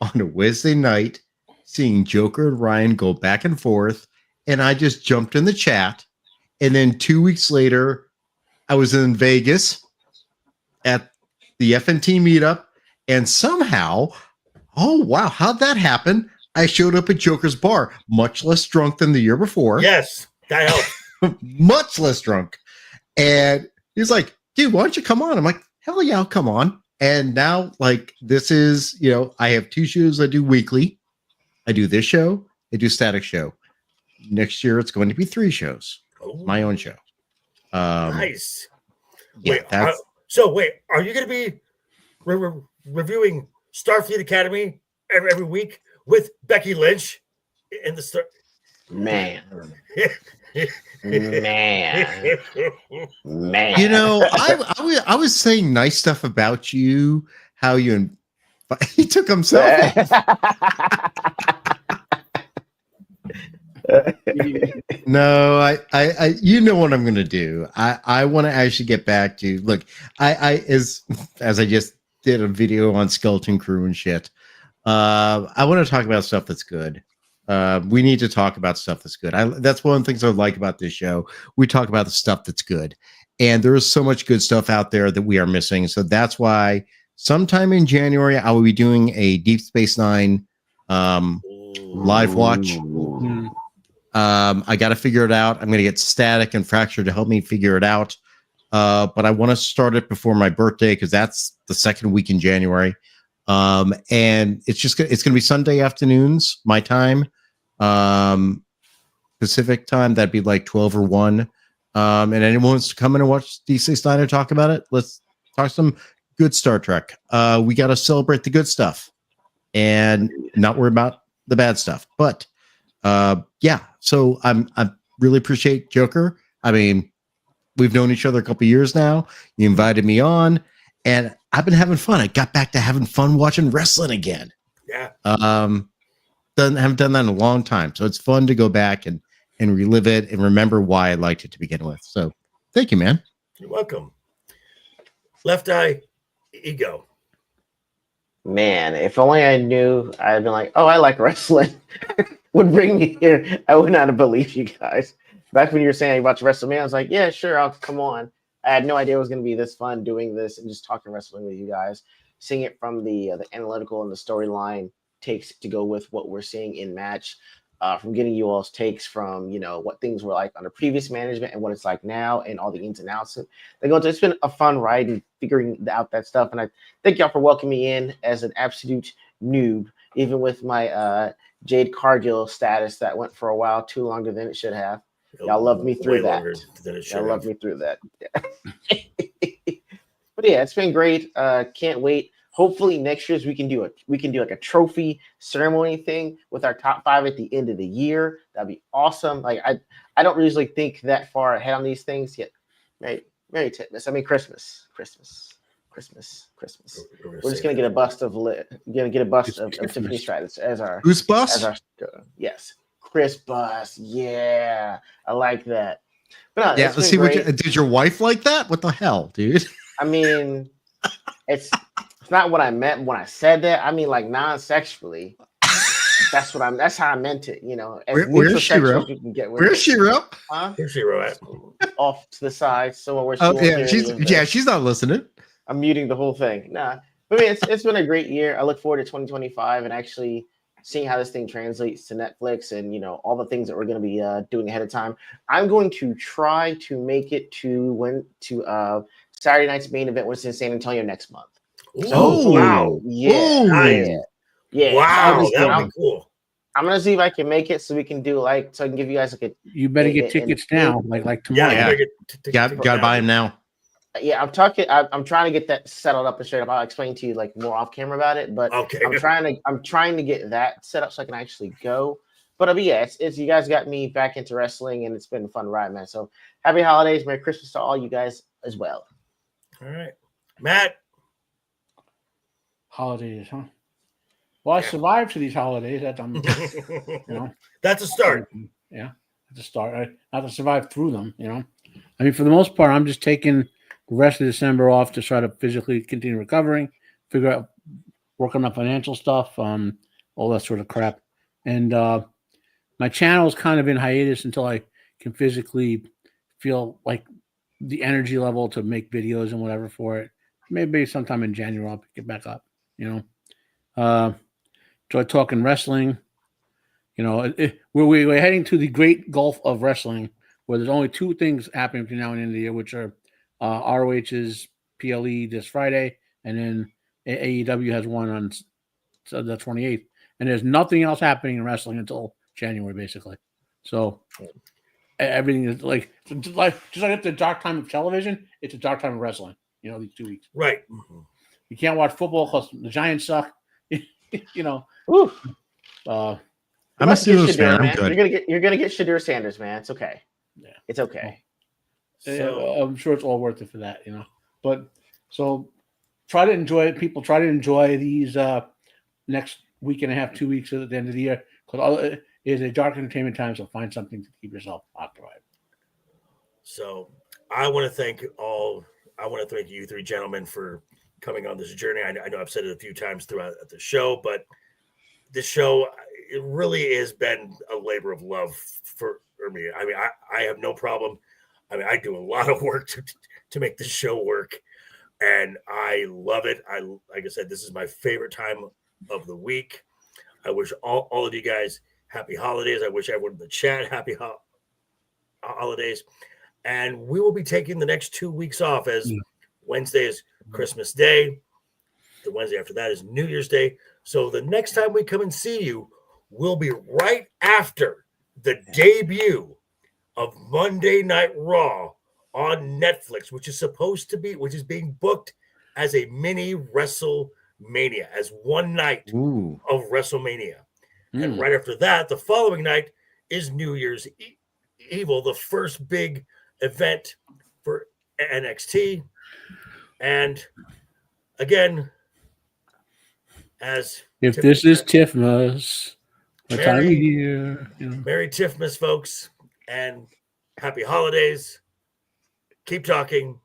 [SPEAKER 2] on a Wednesday night, seeing Joker and Ryan go back and forth, and I just jumped in the chat. And then 2 weeks later, I was in Vegas at the FNT meetup. And somehow, oh, wow, how'd that happen? I showed up at Joker's bar, much less drunk than the year before.
[SPEAKER 1] Yes, that helps.
[SPEAKER 2] Much less drunk. And he's like, dude, why don't you come on? I'm like, hell yeah, I'll come on. And now, like, this is, I have 2 shows I do weekly. I do this show, I do Static Show. Next year, it's going to be 3 shows. My own show.
[SPEAKER 1] Nice.
[SPEAKER 2] Yeah,
[SPEAKER 1] wait, are you going to be reviewing Starfleet Academy every week with Becky Lynch in the start?
[SPEAKER 3] Man.
[SPEAKER 2] I was saying nice stuff about you, how you he took himself off. No, I you know what I'm gonna do. I want to actually get back to look. As I just did a video on Skeleton Crew and shit. I want to talk about stuff that's good. We need to talk about stuff that's good. That's one of the things I like about this show. We talk about the stuff that's good, and there is so much good stuff out there that we are missing. So that's why sometime in January I will be doing a Deep Space Nine live watch. I got to figure it out. I'm going to get Static and Fracture to help me figure it out. But I want to start it before my birthday, because that's the second week in January. And it's going to be Sunday afternoons, my time, Pacific time. That'd be like 12 or 1. And anyone wants to come in and watch DC Steiner talk about it, let's talk some good Star Trek. We got to celebrate the good stuff and not worry about the bad stuff. But yeah, so I really appreciate Joker. I mean, we've known each other a couple years now. You invited me on, and I've been having fun. I got back to having fun watching wrestling again.
[SPEAKER 1] Yeah.
[SPEAKER 2] Haven't done that in a long time. So it's fun to go back and relive it and remember why I liked it to begin with. So thank you, man.
[SPEAKER 1] You're welcome. LeftEyeEgo.
[SPEAKER 3] Man, if only I knew, I'd been like, oh, I like wrestling. Would bring me here. I would not have believed you guys. Back when you were saying you watch WrestleMania, I was like, yeah, sure, I'll come on. I had no idea it was going to be this fun doing this and just talking wrestling with you guys. Seeing it from the analytical and the storyline takes to go with what we're seeing in match. from getting you all's takes from, what things were like under previous management and what it's like now and all the ins and outs. It's been a fun ride and figuring out that stuff. And I thank y'all for welcoming me in as an absolute noob, even with my Jade Cargill status that went for a while too longer than it should have. Y'all loved me through that. Y'all loved me through that. But yeah, it's been great. Can't wait. Hopefully next year's we can do like a trophy ceremony thing with our top 5 at the end of the year. That'd be awesome. Like I don't usually think that far ahead on these things yet. Merry Titmus. I mean Christmas. We're just gonna get a bust of Tiffany Stratton as our
[SPEAKER 2] Who's bust?
[SPEAKER 3] Yes, Chris bust. Yeah, I like that. But no,
[SPEAKER 2] Yeah, let's see. Did your wife like that? What the hell, dude?
[SPEAKER 3] I mean, it's not what I meant when I said that. I mean, like non-sexually. That's how I meant it.
[SPEAKER 2] Where's she, Ro? Where's she, Ro?
[SPEAKER 1] Where's she, Ro?
[SPEAKER 3] Off to the side, somewhere where she
[SPEAKER 2] Oh
[SPEAKER 3] won't
[SPEAKER 2] yeah, she's not listening.
[SPEAKER 3] I'm muting the whole thing. Nah, but I mean, it's been a great year. I look forward to 2025 and actually seeing how this thing translates to Netflix and all the things that we're going to be doing ahead of time. I'm going to try to make it to Saturday night's main event, which is in San Antonio next month.
[SPEAKER 2] Oh wow!
[SPEAKER 3] Yeah, yeah.
[SPEAKER 1] Wow, that would be cool.
[SPEAKER 3] I'm gonna see if I can make it so we can do so I can give you guys
[SPEAKER 4] You better get tickets now, like tomorrow.
[SPEAKER 2] Yeah, gotta buy them now.
[SPEAKER 3] Yeah, I'm trying to get that settled up and straight up. I'll explain to you more off camera about it, but
[SPEAKER 1] okay.
[SPEAKER 3] I'm trying to get that set up so I can actually go. But yeah, it's you guys got me back into wrestling and it's been a fun ride, man. So happy holidays, Merry Christmas to all you guys as well.
[SPEAKER 1] All right, Matt.
[SPEAKER 4] Holidays, huh? Well, I survived to these holidays. That's
[SPEAKER 1] That's a start.
[SPEAKER 4] Yeah, that's a start. I have to survive through them. I mean, for the most part, I'm just taking the rest of December off to try to physically continue recovering, figure out, work on the financial stuff, all that sort of crap. And my channel is kind of in hiatus until I can physically feel like the energy level to make videos and whatever for it. Maybe sometime in January I'll pick it back up. Enjoy talking wrestling. We're heading to the great gulf of wrestling, where there's only 2 things happening between now and the end of the year, which are ROH's PLE this Friday, and then AEW has one on the 28th. And there's nothing else happening in wrestling until January, basically. So everything is just like at the dark time of television, it's a dark time of wrestling. These 2 weeks.
[SPEAKER 1] Right.
[SPEAKER 4] You can't watch football because the Giants suck.
[SPEAKER 3] Woo.
[SPEAKER 2] I'm a Steelers fan. I'm good.
[SPEAKER 3] You're gonna get Shadur Sanders, man. It's okay.
[SPEAKER 4] Yeah,
[SPEAKER 3] it's okay.
[SPEAKER 4] So I'm sure it's all worth it for that, But so try to enjoy it. People try to enjoy these next week and a half, 2 weeks at the end of the year, because it is a dark entertainment time. So find something to keep yourself occupied.
[SPEAKER 1] So I want to thank you 3 gentlemen for coming on this journey. I know I've said it a few times throughout the show, but this show, it really has been a labor of love for me. I mean, I have no problem. I mean, I do a lot of work to make this show work, and I love it. Like I said, this is my favorite time of the week. I wish all of you guys happy holidays. I wish everyone in the chat happy holidays. And we will be taking the next 2 weeks off, as Wednesday is Christmas Day. The Wednesday after that is New Year's Day. So the next time we come and see you will be right after the debut of Monday Night Raw on Netflix, which is being booked as a mini WrestleMania, as one night of WrestleMania. And right after that, the following night is New Year's Evil, the first big event for NXT. And again, as
[SPEAKER 4] if this is Tiffmas, what time of year?
[SPEAKER 1] Merry Tiffmas, folks, and happy holidays. Keep talking.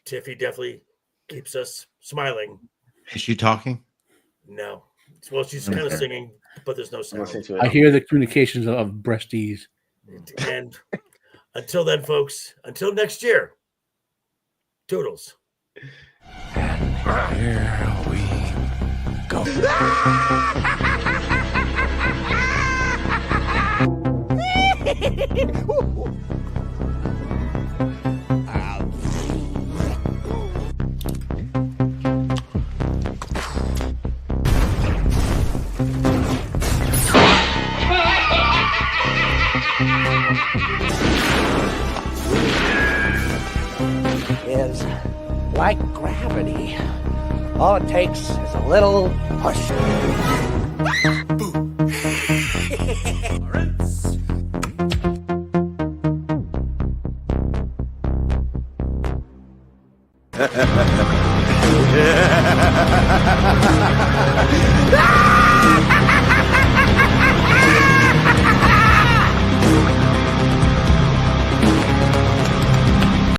[SPEAKER 1] Tiffy definitely keeps us smiling.
[SPEAKER 2] Is she talking?
[SPEAKER 1] No. Well, she's kind of singing, but there's no sound.
[SPEAKER 4] I hear the communications of breasties.
[SPEAKER 1] And until then, folks, until next year, toodles.
[SPEAKER 6] And here we go.
[SPEAKER 7] Is like gravity. All it takes is a little push.
[SPEAKER 8] Ah!